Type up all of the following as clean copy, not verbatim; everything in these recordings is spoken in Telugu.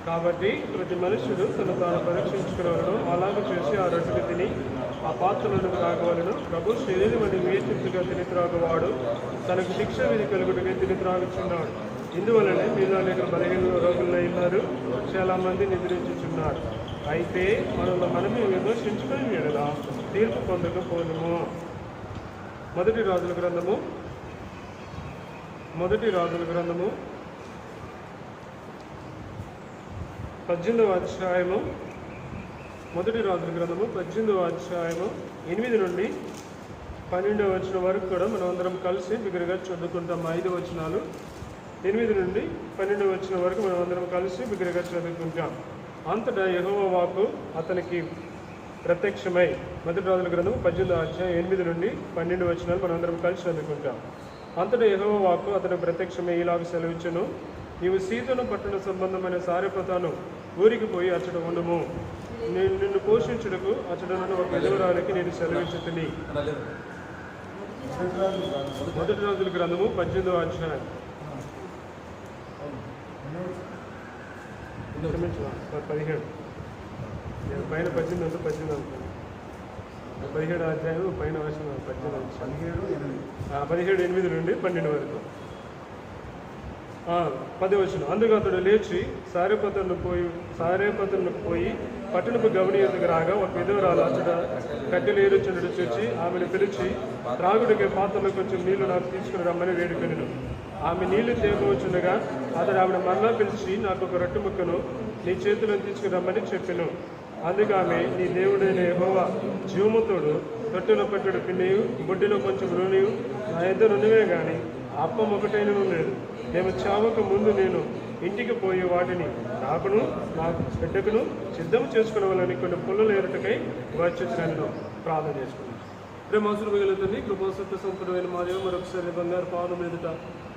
కాబట్టి ప్రతి మనుష్యుడు తను తాను పరీక్షించుకునేవాడు, అలాగే చేసి ఆ రొట్టెలు తిని ఆ పాత్రలను త్రాగవలను. ప్రభు శరీరం అని వేచించుగా తిని త్రాగువాడు తనకు శిక్ష విధి కలుగుటగా తిని త్రాగుచున్నాడు. ఇందువలనే మీలో అనేక బలహీన రోగులై ఉన్నారు, చాలా మంది నిద్రించుచున్నారు. అయితే మనల్ని మనమే విమర్శించుకొని ఎడలా తీర్పు పొందకపోదుము. మొదటి రాజుల గ్రంథము 18వ అధ్యాయము 8 నుండి 12వ వచనం వరకు కూడా మనం అందరం కలిసి బిగ్గరగా చదువుకుంటాం. 5 వచనాలు 8 నుండి 12వ వచనం వరకు మనం అందరం కలిసి బిగ్గరగా చదువుకుంటాం. అంతటా యెహోవా వాక్కు అతనికి ప్రత్యక్షమై, మొదటి రాజుల గ్రంథం 18వ అధ్యాయం 8 నుండి 12 వచనాలు మనం అందరం కలిసి చదువుకుంటాం. అంతటా యెహోవా వాక్కు అతనికి ప్రత్యక్షమై ఇలాగ సెలవిచ్చెను, నీవు సీదోను పట్టణ సంబంధమైన సారెపతాను ఊరికి పోయి అచ్చట ఉండము. నేను నిన్ను పోషించుటకు అచ్చటనున్న ఒక విధవరాలికి నేను సెలవిచ్చుతుని. మొదటి రాజుల గ్రంథము 18వ అధ్యాయం 17 పైన 18 అంటే 18 అనుకోండి. 17వ అధ్యాయం పైన వచ్చిన 17:8 నుండి 12 వరకు 10 వచనం. అందుకు అతడు లేచి సారేపతనుకు పోయి పట్టణపు గవని ఎదుగు రాగా ఒక విధవరాలు అచ్చట కట్టెలు ఏరుచుండడు చూచి ఆమెను పిలిచి, త్రాగుడికి పాత్రలో కొంచెం నీళ్లు నాకు తీసుకుని రమ్మని వేడుకొనెను. ఆమె నీళ్లు తేమవచ్చుండగా అతడు ఆమెను మరలా పిలిచి, నాకు ఒక రొట్టె ముక్కను నీ చేతులను తీసుకుని రమ్మని చెప్పెను. అందుకు ఆమె, నీ దేవుడైన యెహోవా జీవముతోడు తొట్టెలో పట్టెడు పిండియు బుడ్డిలో కొంచెం నూనెయు నా యొద్ద నున్నవే గాని అప్పం ఒకటైనను లేదు. మేము చావక ముందు నేను ఇంటికి పోయి వాటిని నాకును నా బిడ్డకును సిద్ధం చేసుకునేవాళ్ళని కొన్ని పుల్లలు ఏరుటకై వచ్చుచున్నాను. ప్రార్థన చేసుకున్నాను. ప్రేమాసులు మిగులుతుంది. కృపాసత్య సంపూర్ణమైన మరియు మరొకసారి బంగారు పాలు మీదట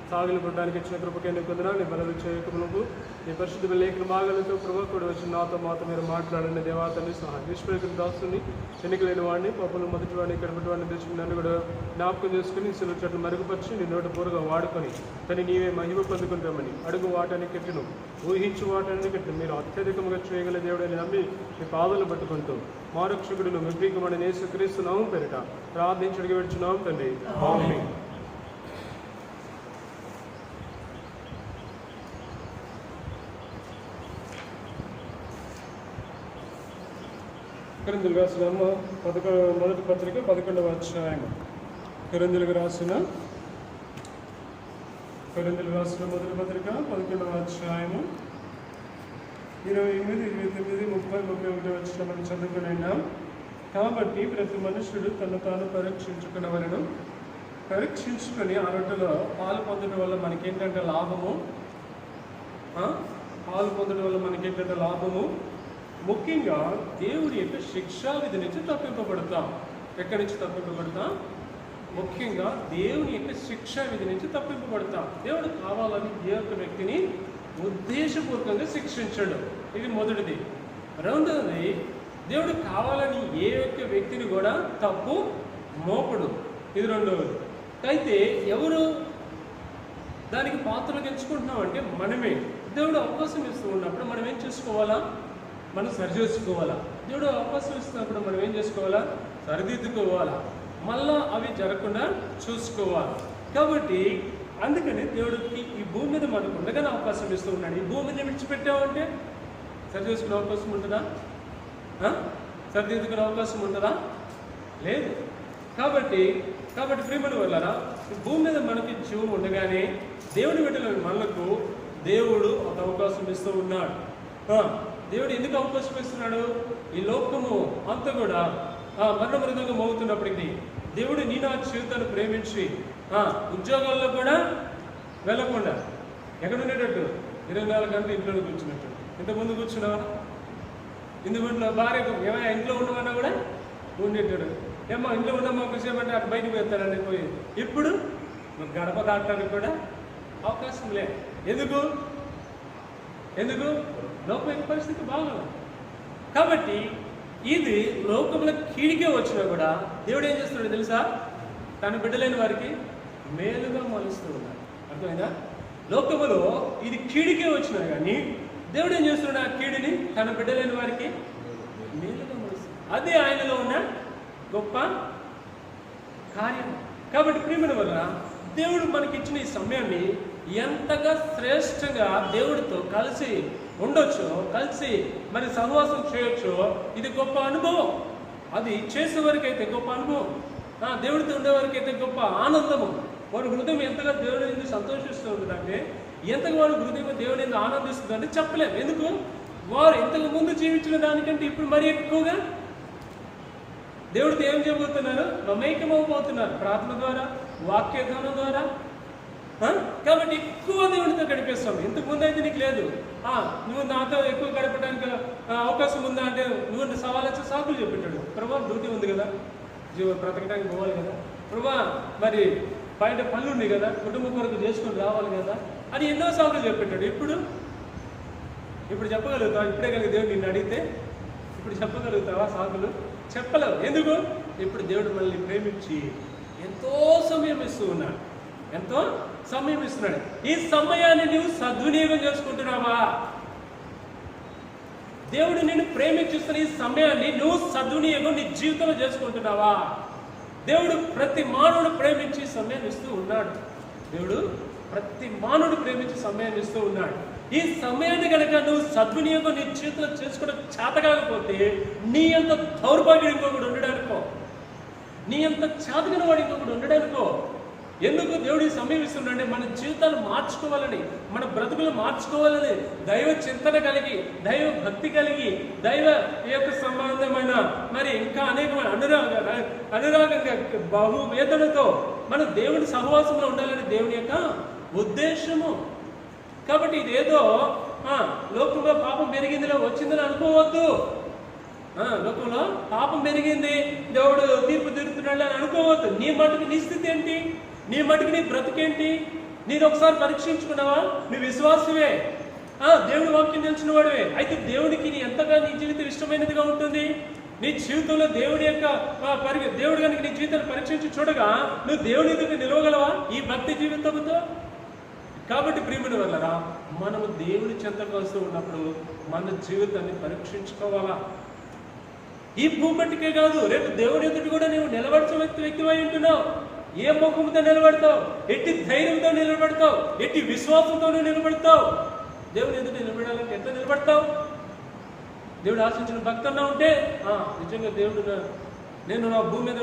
సాగులు పడడానికి ఇచ్చిన కృపకైనా కొందరా నీ బలలు చేయకములకు నీ పరిశుద్ధ లేఖన భాగాలతో ప్రభు కూడా వచ్చి నాతో మాతో మీరు మాట్లాడండి. దేవాతని సహాయం విశ్వకుల దాసుని ఎన్నికలైన వాడిని పాపలు మొదటి వాడిని కడపటి వాడిని తెచ్చుకుని నన్ను కూడా జ్ఞాపకం చేసుకుని సెలవు చెట్లు మరుగుపరిచి నీ నోట పూరగా వాడుకొని కానీ నీవే మహిమ పొందుకుంటామని అడుగు వాటాన్ని కెట్టును ఊహించు వాటాన్ని కెట్టును మీరు అత్యధికంగా చేయగల దేవుడని నమ్మి మీ పాదాలు పట్టుకుంటూ మారక్షకుడును విభీకమైన యేసుక్రీస్తు నామం పేరిట ప్రార్థించడికి విడుచున్నాం తండ్రి. ఆమేన్. కొరింథీయులకు రాసిన మొదటి పత్రిక 11వ అధ్యాయం. కొరింథీయులకు రాసిన మొదటి పత్రిక 11వ అధ్యాయము 28, 29, 30, 31 వచ్చిన మనం చదువుకున్నాం. కాబట్టి ప్రతి మనుషుడు తను తాను పరీక్షించుకొని ఆ రొట్టెలో పాలు పొందడం వల్ల మనకేంటంటే లాభము ముఖ్యంగా దేవుడి యొక్క శిక్షా విధి నుంచి తప్పింపబడతాం. ఎక్కడి నుంచి తప్పింపబడతాం? ముఖ్యంగా దేవుని యొక్క శిక్షా విధి నుంచి తప్పింపబడతాం. దేవుడు కావాలని ఏ ఒక్క వ్యక్తిని ఉద్దేశపూర్వకంగా శిక్షించడు. ఇది మొదటిది. రెండవది, దేవుడు కావాలని ఏ ఒక్క వ్యక్తిని కూడా తప్పు మోపడు. ఇది రెండవది. అయితే ఎవరు దానికి పాత్రలు ఎంచుకుంటున్నామంటే మనమే. దేవుడు అవకాశం ఇస్తూ ఉన్నప్పుడు మనం ఏం చేసుకోవాలా? మనం సరిచేసుకోవాలా. దేవుడు అవకాశం ఇస్తున్నప్పుడు మనం ఏం చేసుకోవాలా? సరిదిద్దుకోవాలా. మళ్ళా అవి జరగకుండా చూసుకోవాలి. కాబట్టి అందుకని దేవుడికి ఈ భూమి మీద మనకు ఉండగానే అవకాశం ఇస్తూ ఉన్నాడు. ఈ భూమిని విడిచిపెట్టామంటే సరి చేసుకునే అవకాశం ఉంటుందా? సరిదిద్దుకునే అవకాశం ఉంటుందా? లేదు. కాబట్టి ప్రియమైన వాళ్ళారా, ఈ భూమి మీద మనకి జీవం ఉండగానే దేవుడి బిడ్డల మనకు దేవుడు ఒక అవకాశం ఇస్తూ ఉన్నాడు. దేవుడు ఎందుకు అవకాశం ఇస్తున్నాడు? ఈ లోకము అంతా కూడా మరణమృదంగా మోగుతున్నప్పటికీ దేవుడు నీ నా జీవితాన్ని ప్రేమించి ఉద్యోగాల్లో కూడా వెళ్ళకుండా ఎక్కడ ఉండేటట్టు 24 గంటలు ఇంట్లోనే కూర్చున్నట్టు. ఇంతకుముందు కూర్చున్నావా? ఇందులో భార్య ఏమైనా ఇంట్లో ఉండమన్నా కూడా ఉండేటాడు. ఏమో ఇంట్లో ఉండమా ఒకసేపు అంటే అటు బయటకు వెళ్తాడని పోయి ఇప్పుడు గడప దాటడానికి కూడా అవకాశం లేదు. ఎందుకు లోకం యొక్క పరిస్థితి బాగుంది. కాబట్టి ఇది లోకంలో కీడికే వచ్చినా కూడా దేవుడు ఏం చేస్తున్నాడు తెలుసా? తన బిడ్డలేని వారికి మేలుగా మలుస్తూ ఉన్నాడు. అర్థమైందా? లోకములో ఇది కీడికే వచ్చినా కానీ దేవుడు ఏం చేస్తున్నాడు? ఆ కీడుని తన బిడ్డలైన వారికి మేలుగా మలుస్తుంది. అది ఆయనలో ఉన్న గొప్ప కార్యం. కాబట్టి ప్రియమైన వల్ల దేవుడు మనకిచ్చిన ఈ సమయాన్ని ఎంతగా శ్రేష్టంగా దేవుడితో కలిసి ఉండొచ్చు, కలిసి మరి సహవాసం చేయొచ్చు. ఇది గొప్ప అనుభవం. అది చేసేవారికి అయితే గొప్ప అనుభవం, దేవుడితో ఉండేవారికి అయితే గొప్ప ఆనందము. వారి హృదయం ఎంతగా దేవుడి ఎందుకు సంతోషిస్తూ ఉంటుందంటే, ఎంతగా వారి హృదయం దేవుడి ఎందుకు ఆనందిస్తుందంటే చెప్పలేము. ఎందుకు? వారు ఇంతకు ముందు జీవించిన దానికంటే ఇప్పుడు మరీ ఎక్కువగా దేవుడితో ఏం చేయబోతున్నారు? మమేకమవుతున్నారు ప్రార్థన ద్వారా, వాక్యధానం ద్వారా. కాబట్టి ఎక్కువ దేవుడితో గడిపేస్తాం. ఇంతకు ముందు అయితే నీకు లేదు, నువ్వు నాతో ఎక్కువ గడపడానికి అవకాశం ఉందా అంటే నువ్వు సవాల్ సాకులు చెప్పేటాడు. ప్రభా డ్యూటీ ఉంది కదా, బ్రతకడానికి పోవాలి కదా, ప్రభా మరి బయట పనులు ఉన్నాయి కదా, కుటుంబం కొరకు చేసుకొని రావాలి కదా అని ఎన్నో సాకులు చెప్పేటాడు. ఇప్పుడు చెప్పగలుగుతావా? ఇప్పుడే కనుక దేవుడు నిన్ను అడిగితే ఇప్పుడు చెప్పగలుగుతావా సాకులు? చెప్పలేవు. ఎందుకు? ఇప్పుడు దేవుడు మనల్ని ప్రేమించి ఎంతో సమయం ఇస్తూ ఉన్నాడు, ఎంతో సమయం ఇస్తున్నాడు. ఈ సమయాన్ని నువ్వు సద్వినియోగం చేసుకుంటున్నావా? దేవుడు నిన్ను ప్రేమించుస్తున్న ఈ సమయాన్ని నువ్వు సద్వినియోగం నీ జీవితంలో చేసుకుంటున్నావా? దేవుడు ప్రతి మానవుడు ప్రేమించి సమయాన్ని ఇస్తూ ఉన్నాడు. దేవుడు ప్రతి మానవుడు ప్రేమించి సమయాన్ని ఇస్తూ ఉన్నాడు. ఈ సమయాన్ని కనుక నువ్వు సద్వినియోగం నీ జీవితంలో చేసుకోవడం చేత కాకపోతే నీ అంత దౌర్భాగ్యుడు ఇంకొకటి ఉండడానికో, నీ అంత చేతగిన వాడు ఇంకొకటి ఉండడానికో. ఎందుకు దేవుడు ఈ సమయం ఇస్తున్నాడంటే మన జీవితాలు మార్చుకోవాలని, మన బ్రతుకులు మార్చుకోవాలని, దైవ చింతన కలిగి, దైవ భక్తి కలిగి, దైవ యొక్క సంబంధమైన మరి ఇంకా అనేకమైన అనురాగంగా బహువేదనతో మనం దేవుడి సహవాసంలో ఉండాలని దేవుని యొక్క ఉద్దేశము. కాబట్టి ఇదేదో లోకంలో పాపం పెరిగిందిలో వచ్చిందని అనుకోవద్దు. లోకంలో పాపం పెరిగింది, దేవుడు తీర్పు తీరుతున్నాడు అని అనుకోవద్దు. నీ మటుకు నీ స్థితి ఏంటి? నీ మటుకు నీ బ్రతుకేంటి? నీది ఒకసారి పరీక్షించుకున్నావా? నీ విశ్వాసమే, దేవుడి వాక్యం తెలిసిన వాడివే. అయితే దేవుడికి నీ ఎంతగా నీ జీవితం ఇష్టమైనదిగా ఉంటుంది. నీ జీవితంలో దేవుడి యొక్క దేవుడు కనుక నీ జీవితాన్ని పరీక్షించి చూడగా నువ్వు దేవుడి ఎదుట నిలవగలవా ఈ భక్తి జీవితంతో? కాబట్టి ప్రియమైన వల్లరా మనము దేవుడి చెంతకు వస్తూ ఉన్నప్పుడు మన జీవితాన్ని పరీక్షించుకోవాలా. ఈ భూమట్టికే కాదు, రేపు దేవుడి ఎదుటి కూడా నువ్వు నిలబడిన వ్యక్తివై ఉంటున్నావు. ఏ ముఖంతో నిలబడతావు? ఎట్టి ధైర్యంతో నిలబడతావు? ఎట్టి విశ్వాసంతో నిలబడతావు? దేవుని ఎదుటి నిలబడాలంటే ఎంత నిలబడతావు? దేవుడు ఆశించిన భక్తున్నా ఉంటే నిజంగా దేవుడు నేను నా భూమి మీద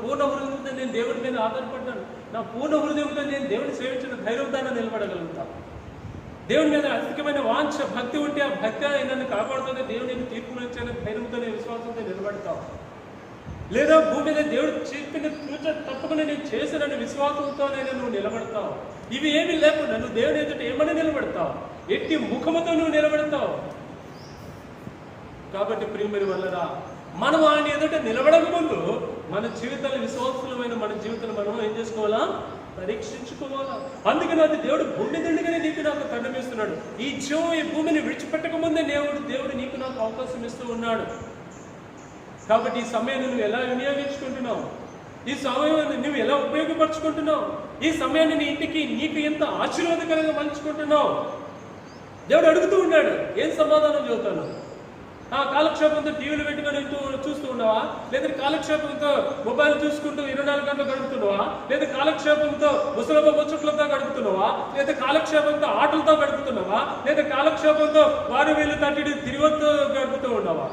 పూర్ణ హృదయంతో నేను దేవుడి మీద ఆధారపడ్డాను, నా పూర్ణ హృదయంతో నేను దేవుడిని సేవించిన ధైర్యంతో నిలబడగలుగుతాను. దేవుని మీద అధికమైన వాంఛ భక్తి ఉంటే ఆ భక్తి నన్ను కాపాడుతుంది, దేవుని తీర్పు వచ్చాను ధైర్యంతో విశ్వాసంతో నిలబడతావు. లేదా భూమి మీద దేవుడు చెప్పిన ఫ్యూచర్ తప్పకుండా నేను చేశానని విశ్వాసంతోనైనా నువ్వు నిలబడతావు. ఇవి ఏమి లేకుండా నువ్వు దేవుని ఎదుట ఏమని నిలబడతావు? ఎట్టి ముఖముతో నువ్వు నిలబడతావు. కాబట్టి ప్రియమైన వల్లరా మనం ఆయన ఎదుట నిలబడక ముందు మన జీవితాలు విశ్వాసమైన మన జీవితాలు మనం ఏం చేసుకోవాలా? పరీక్షించుకోవాలా. అందుకని అది దేవుడు భూమి దండుగానే నీకు నాకు దండం ఇస్తున్నాడు. ఈ జీవం ఈ భూమిని విడిచిపెట్టక ముందే దేవుడు నీకు నాకు అవకాశం ఇస్తూ ఉన్నాడు. కాబట్టి ఈ సమయాన్ని నువ్వు ఎలా వినియోగించుకుంటున్నావు? ఈ సమయాన్ని నువ్వు ఎలా ఉపయోగపరచుకుంటున్నావు? ఈ సమయాన్ని నీ ఇంటికి నీకు ఎంత ఆశీర్వాదకరంగా మలుచుకుంటున్నావు? దేవుడు అడుగుతూ ఉన్నాడు. ఏం సమాధానం చెబుతాను? కాలక్షేపంతో టీవీలు పెట్టుకొని చూస్తూ ఉన్నావా? లేదా కాలక్షేపంతో మొబైల్ చూసుకుంటూ 24 గంటలు గడుపుతున్నావా? లేదా కాలక్షేపంతో ముసలమ్మ ముచ్చట్లతో గడుపుతున్నావా? లేదా కాలక్షేపంతో ఆటలతో గడుపుతున్నావా? లేదా కాలక్షేపంతో వారు వీళ్ళు తట్టి తిరిగొత్తు గడుపుతూ ఉన్నావా?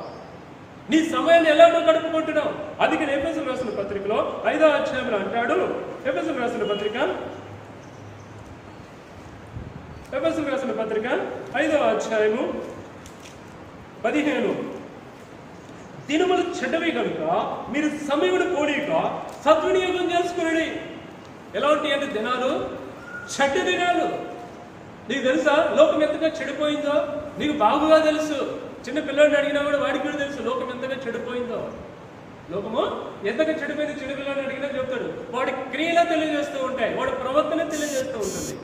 నీ సమయాన్ని ఎలా గడుపుకుంటున్నావు? అందుకే ఎఫెసీయులకు రాసిన పత్రికలో 5వ అధ్యాయంలో అంటాడు. ఎఫెసీయులకు రాసిన పత్రిక 5వ అధ్యాయము 15 దినములు చెడ్డవి కనుక మీరు సమయమును పోనీక సద్వినియోగం చేసుకుని. ఎలా ఉంటాయి అంటే దినాలు చెడ్డ దినాలు. నీకు తెలుసా లోకం ఎంతగా చెడిపోయిందో? నీకు బాగుగా తెలుసు. చిన్న పిల్లడిని అడిగినా కూడా వాడికి కూడా తెలుసు లోకం ఎంతగా చెడిపోయిందో. లోకము ఎంతగా చెడిపోయింది చిన్న పిల్లడిని అడిగినా చెప్తాడు. వాడి క్రియలు తెలియజేస్తూ ఉంటాయి, వాడి ప్రవర్తన తెలియజేస్తూ ఉంటుంది.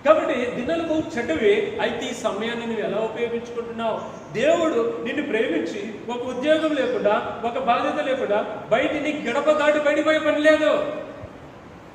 కాబట్టి దినాలకు చెడ్డవి. అయితే ఈ సమయాన్ని నువ్వు ఎలా ఉపయోగించుకుంటున్నావు? దేవుడు నిన్ను ప్రేమించి ఒక ఉద్యోగం లేకుండా, ఒక బాధ్యత లేకుండా బయట నీ గడప దాటి బయటపోయే పని లేదు.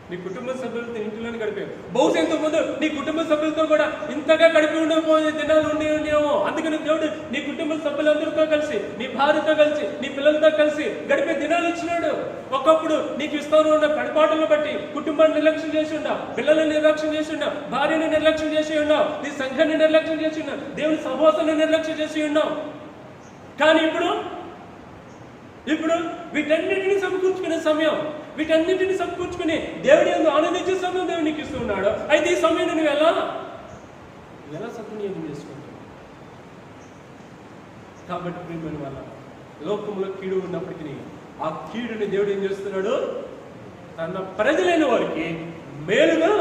నీ కుటుంబ సభ్యులతో ఇంట్లోనే గడిపావు. బహుశా ఇంతకుముందు నీ కుటుంబ సభ్యులతో కూడా ఇంతగా గడిపి ఉండకపోయే దినాలు ఉండేమో. అందుకని దేవుడు నీ కుటుంబ సభ్యులందరితో కలిసి, నీ భార్యతో కలిసి, నీ పిల్లలతో కలిసి గడిపే దినాలు ఇచ్చినాడు. ఒకప్పుడు నీకు ఇస్తాను ఉన్న పడిపాటలను బట్టి కుటుంబాన్ని నిర్లక్ష్యం చేసి ఉన్నావు, పిల్లల్ని నిర్లక్ష్యం చేసి ఉన్నావు, భార్యని నిర్లక్ష్యం చేసి ఉన్నావు, నీ సంఘాన్ని నిర్లక్ష్యం చేసి ఉన్నావు, దేవుని సహవాసాన్ని నిర్లక్ష్యం చేసి ఉన్నావు. కానీ ఇప్పుడు వీటన్నిటిని సమకూర్చుకునే సమయం, వీటన్నిటిని సమకూర్చుకుని దేవుడి యందు ఆనందించే సమయం దేవుడు నీకు ఇస్తూ ఉన్నాడు. అయితే ఈ సమయాన్ని నువ్వు ఎలా సద్వినియోగం చేసుకుంటావు? కాబట్టి ప్రియమైన వాళ్ళ, లోకంలో కీడు ఉన్నప్పటికీ ఆ కీడుని దేవుడు ఏం చేస్తున్నాడు? తన ప్రజలైన వారికి మేలుగా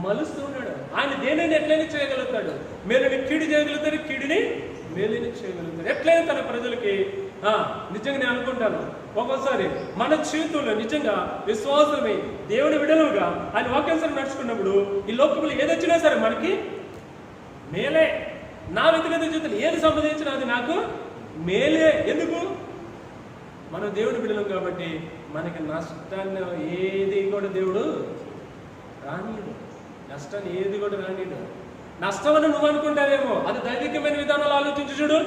మలుస్తూ ఉన్నాడు. ఆయన దేనిని ఎట్లయినా చేయగలుగుతాడు. మేలుని కీడు చేయగలుగుతాడు, కీడుని మేలుని చేయగలుగుతాడు. ఎట్లయినా తన ప్రజలకి నిజంగా నేను అనుకుంటాను, ఒక్కోసారి మన జీవితంలో నిజంగా విశ్వాసమే దేవుని విడలుగా ఆయన వాక్యానుసారం నడుచుకున్నప్పుడు ఈ లోకంలో ఏదొచ్చినా సరే మనకి మేలే. నా వ్యక్తిగత జీవితంలో ఏది సంబంధించినా అది నాకు మేలే. ఎందుకు? మనం దేవుని బిడ్డలం కాబట్టి మనకి నష్టాన్ని ఏది కూడా దేవుడు రానీడు. నష్టాన్ని ఏది కూడా రానీడు. నష్టం అని నువ్వు అనుకుంటావేమో, అది దైవికమైన విధానాలు ఆలోచించు చూడు.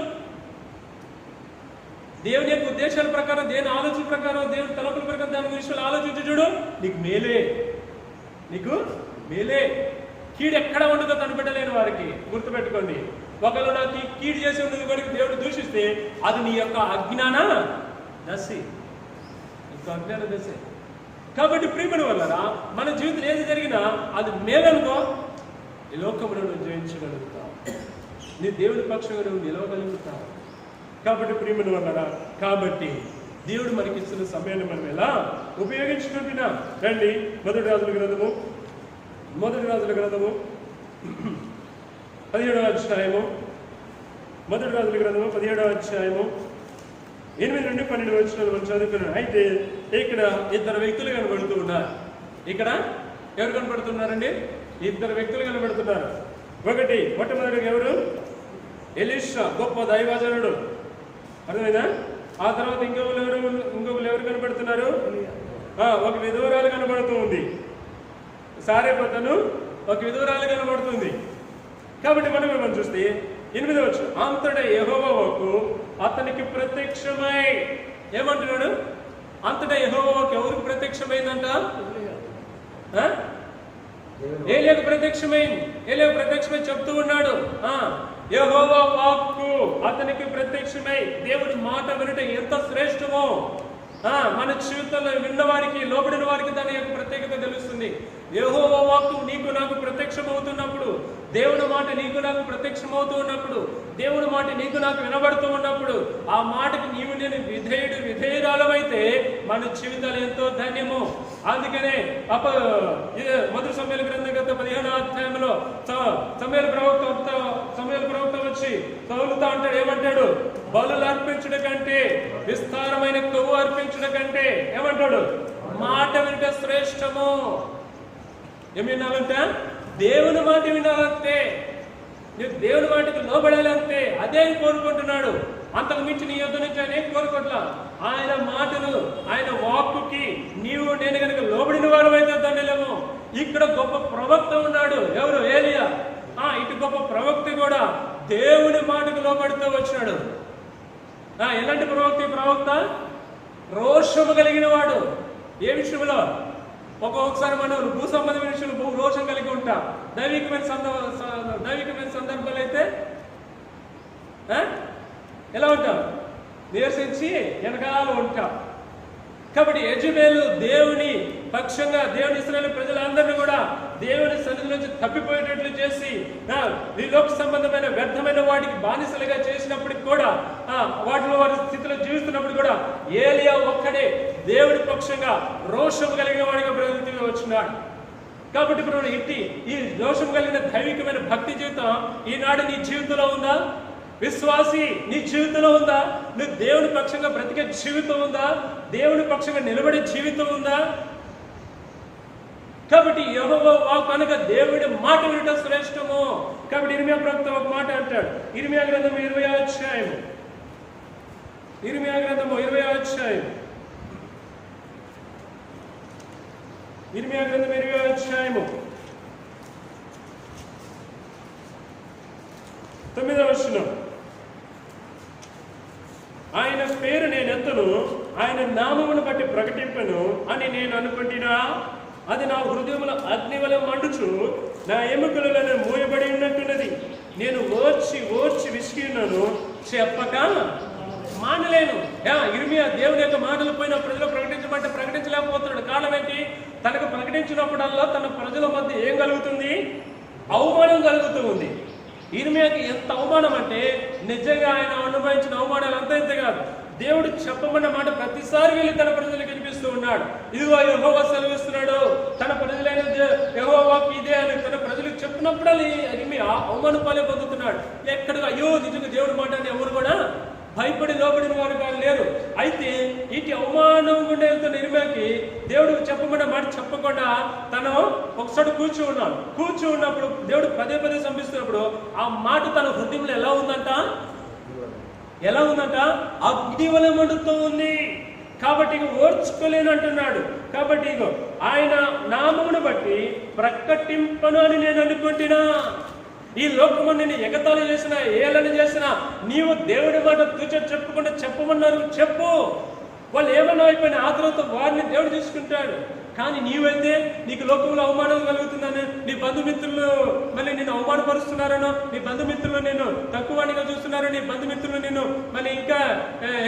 దేవుని యొక్క ఉద్దేశాల ప్రకారం, దేవుని ఆలోచన ప్రకారం, దేవుని తలపుల ప్రకారం దాని విషయాలు ఆలోచించు చూడు. నీకు మేలే. కీడు ఎక్కడ ఉండదో కనిపెట్టలేని వారికి గుర్తుపెట్టుకోండి. ఒకవేళ నాకు ఈ కీడు చేసి ఉన్నది కనుక దేవుడు దూషిస్తే అది నీ యొక్క అజ్ఞాన దశ. కాబట్టి ప్రియమైన వల్లరా మన జీవితం ఏది జరిగినా అది మేలనుకో, ఈ లోకంలో నువ్వు జయించగలుగుతావు, నీ దేవుని పక్షంగా నువ్వు నిలవగలుగుతావు. కాబట్టి ప్రియమైన వల్లరా, కాబట్టి దేవుడు మనకి ఇస్తున్న సమయాన్ని మనం ఎలా ఉపయోగించుకుంటున్నాం? రండి, మొదటి రాజుల గ్రంథము 17వ అధ్యాయము, మొదటి రాజుల గ్రంథము 17వ అధ్యాయము 8 నుండి 12 వచనాలు మనం చదువుకున్నాం. అయితే ఇక్కడ ఇద్దరు వ్యక్తులు కనబడుతూ ఉన్నారు. ఇక్కడ ఎవరు కనబడుతున్నారండి? ఇద్దరు వ్యక్తులు కనబడుతున్నారు. మొట్టమొదటిగా ఎవరు? ఎలీషా, గొప్ప దైవజనుడు, అర్థమైందా? ఆ తర్వాత ఇంకొకరు ఎవరు కనబడుతున్నారు? ఒక విధవరాలు కనబడుతూ ఉంది. సారెపతను ఒక విధవరాలు కనబడుతుంది. కాబట్టి మనం చూస్తే 8వ వచనం, అంతటా యెహోవా వాక్కు అతనికి ప్రత్యక్షమై, ఏమంటున్నాడు? అంతటా యెహోవా వాక్కు ఎవరికి ప్రత్యక్షమైందంట? ఏలియాకు ప్రత్యక్షమై చెప్తూ ఉన్నాడు, యెహోవా వాక్కు అతనికి ప్రత్యక్షమై. దేవుడి మాట వినట ఎంత శ్రేష్టమో మన జీవితంలో విన్నవారికి, లోబడిన వారికి దాని యొక్క ప్రత్యేకత తెలుస్తుంది. యెహోవా వాక్కు నీకు నాకు ప్రత్యక్షమవుతున్నప్పుడు, దేవుని మాట నీకు నాకు ప్రత్యక్షమవుతూ ఉన్నప్పుడు, దేవుని మాట నీకు నాకు వినబడుతూ ఉన్నప్పుడు, ఆ మాటకి నీవు నేను విధేయురాలమైతే మన జీవితాలు ఎంతో ధన్యము. అందుకనే మొదటి సమూయేలు గ్రంథం 15వ అధ్యాయంలో సమూయేలు ప్రవక్త వచ్చి సౌలుతో అంటాడు, ఏమంటాడు? బలులు అర్పించడం కంటే, విస్తారమైన కొవ్వు అర్పించడం కంటే ఏమంటాడు? మాట వినట శ్రేష్టము. ఏమి వినాలంటే దేవుని మాట వినాలంతే, నువ్వు దేవుని మాటకు లోబడాలంతే. అదే కోరుకుంటున్నాడు. అంతకు మించి నీ యొద్ద నుంచి ఆయన ఏం కోరుకోవట్లా. ఆయన మాటలు, ఆయన వాక్కుకి నీవు నేను కనుక లోబడిన వారు అయితే దండలేము. ఇక్కడ గొప్ప ప్రవక్త ఉన్నాడు. ఎవరు? ఏలియా. ఇటు గొప్ప ప్రవక్త కూడా దేవుని మాటకు లోబడుతూ వచ్చినాడు. ఎలాంటి ప్రవక్త? రోషము కలిగిన వాడు. ఏ విషయంలో? ఒక్కొక్కసారి మనం భూ సంబంధమైన విషయంలో రోషం కలిగి ఉంటాం. దైవికమైన సందర్భాలు అయితే ఎలా ఉంటాం? నిరసించి వెనకాల ఉంటాం. కాబట్టి యెజబెలు దేవుని పక్షంగా, దేవుని ఇశ్రాయేలు ప్రజలందరినీ కూడా దేవుని సన్నిధి నుంచి తప్పిపోయేటట్లు చేసి ఈ లోక సంబంధమైన వ్యర్థమైన వాటికి బానిసలుగా చేసినప్పటికి కూడా, వాటిలో వారి స్థితిలో జీవిస్తున్నప్పుడు కూడా ఏలియా ఒక్కడే దేవుడి పక్షంగా రోషం కలిగిన వాడిగా బ్రతుకుతూ వచ్చినాడు. కాబట్టి ఇప్పుడు ఈ రోషం కలిగిన దైవికమైన భక్తి జీవితం ఈనాడు నీ జీవితంలో ఉందా? విశ్వాసి నీ జీవితంలో ఉందా? నువ్వు దేవుని పక్షంగా బ్రతికే జీవితం ఉందా? దేవుని పక్షంగా నిలబడే జీవితం ఉందా? కాబట్టి యెహోవా వాక్కు అనగా దేవుడి మాట వినటం శ్రేష్టము. కాబట్టి ఇర్మియా ప్రవక్త ఒక మాట అంటాడు. ఇర్మియా గ్రంథము 20వ అధ్యాయం, ఇర్మియా గ్రంథము 20వ అధ్యాయం ఇర్మియా గ్రంథం 20వ అధ్యాయము 9వ వచనం. ఆయన పేరు నేనెత్తను, ఆయన నామమును బట్టి ప్రకటింపను అని నేను అనుకుంటున్నా. అది నా హృదయములో అగ్ని వలె మండుచు నా ఎముకలను మూయబడి ఉన్నట్టున్నది. నేను ఓర్చి ఓర్చి విసిగి ఉన్నాను, చెప్పక మానలేను. ఇర్మియా దేవుని యొక్క మాటలు పోయిన ప్రజలు ప్రకటించమంటే ప్రకటించలేకపోతున్నాడు. కారణం ఏంటి? తనకు ప్రకటించినప్పుడల్లా తన ప్రజల మధ్య ఏం కలుగుతుంది? అవమానం కలుగుతూ ఉంది. ఇర్మియాకి ఎంత అవమానం అంటే నిజంగా ఆయన అనుభవించిన అవమానాలు అంతా ఇంత కాదు. దేవుడు చెప్పమన్న మాట ప్రతిసారి వెళ్ళి తన ప్రజలకు వినిపిస్తూ ఉన్నాడు. ఇదిగో యెహోవా సెలవిస్తున్నాడు, తన ప్రజలైన యెహోవా ఇదే అని తన ప్రజలకు చెప్పినప్పుడు ఇర్మియా అవమానం పాలే పొందుతున్నాడు. ఎక్కడ అయ్యో నిజంగా దేవుడి మాట అని ఎవరు కూడా భయపడి లోబడిన వారు కాదు లేరు. అయితే ఇటు అవమానం గుండా వెళ్తున్న ఇర్మియాకి దేవుడు చెప్పమన్న మాట చెప్పకుండా తను ఒకసారి కూర్చో ఉన్నప్పుడు దేవుడు పదే పదే సంపిస్తున్నప్పుడు ఆ మాట తన హృదయంలో ఎలా ఉందంట? అగ్ని వలె మండుతూ ఉంది. కాబట్టి ఇక ఓర్చుకోలేను అంటున్నాడు. కాబట్టి ఇగో ఆయన నామమును బట్టి ప్రకటింపను అని నేను అనుకుంటున్నా. ఈ లోకము నేను ఎగతాళి చేసినా, ఏలని చేసినా, నీవు దేవుడి మాట చెప్పకుండా చెప్పమన్నారు, చెప్పు. వాళ్ళు ఏమన్నా అయిపోయిన ఆ తర్వాత వారిని దేవుడు తీసుకుంటాడు. కానీ నీవైతే నీకు లోకంలో అవమానం కలుగుతుందని, నీ బంధుమిత్రులు మళ్ళీ నేను అవమానపరుస్తున్నారనో, నీ బంధుమిత్రులు నేను తక్కువగా చూస్తున్నారో, నీ బంధుమిత్రులు నేను మళ్ళీ ఇంకా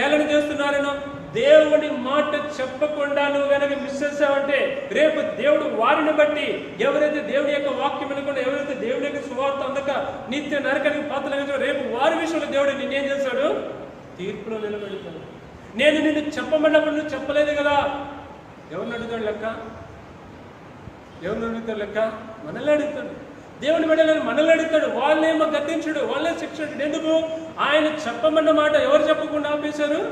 ఏళన చేస్తున్నారనో, దేవుని మాట చెప్పకుండా నువ్వు కనుక మిస్ చేసావంటే రేపు దేవుడు వారిని బట్టి ఎవరైతే దేవుని యొక్క వాక్యం వినకుండా, ఎవరైతే దేవుని యొక్క సువార్త అందక నిత్య నరకానికి పాత్రలు, రేపు వారి విషయంలో దేవుడు నిన్నేం చేశాడు? తీర్పులో నిలబెడతాడు. నేను నిన్ను చెప్పమన్నప్పుడు నువ్వు చెప్పలేదు కదా. ఎవరిని అడుగుతాడు లెక్క? మనల్ని అడుగుతాడు. దేవుని బిడ్డలను మనల్ని అడుగుతాడు. వాళ్ళేమో గద్దించుడు, వాళ్ళే శిక్షడు. ఎందుకు? ఆయన చెప్పమన్న మాట ఎవరు చెప్పకుండా ఆపేశారు?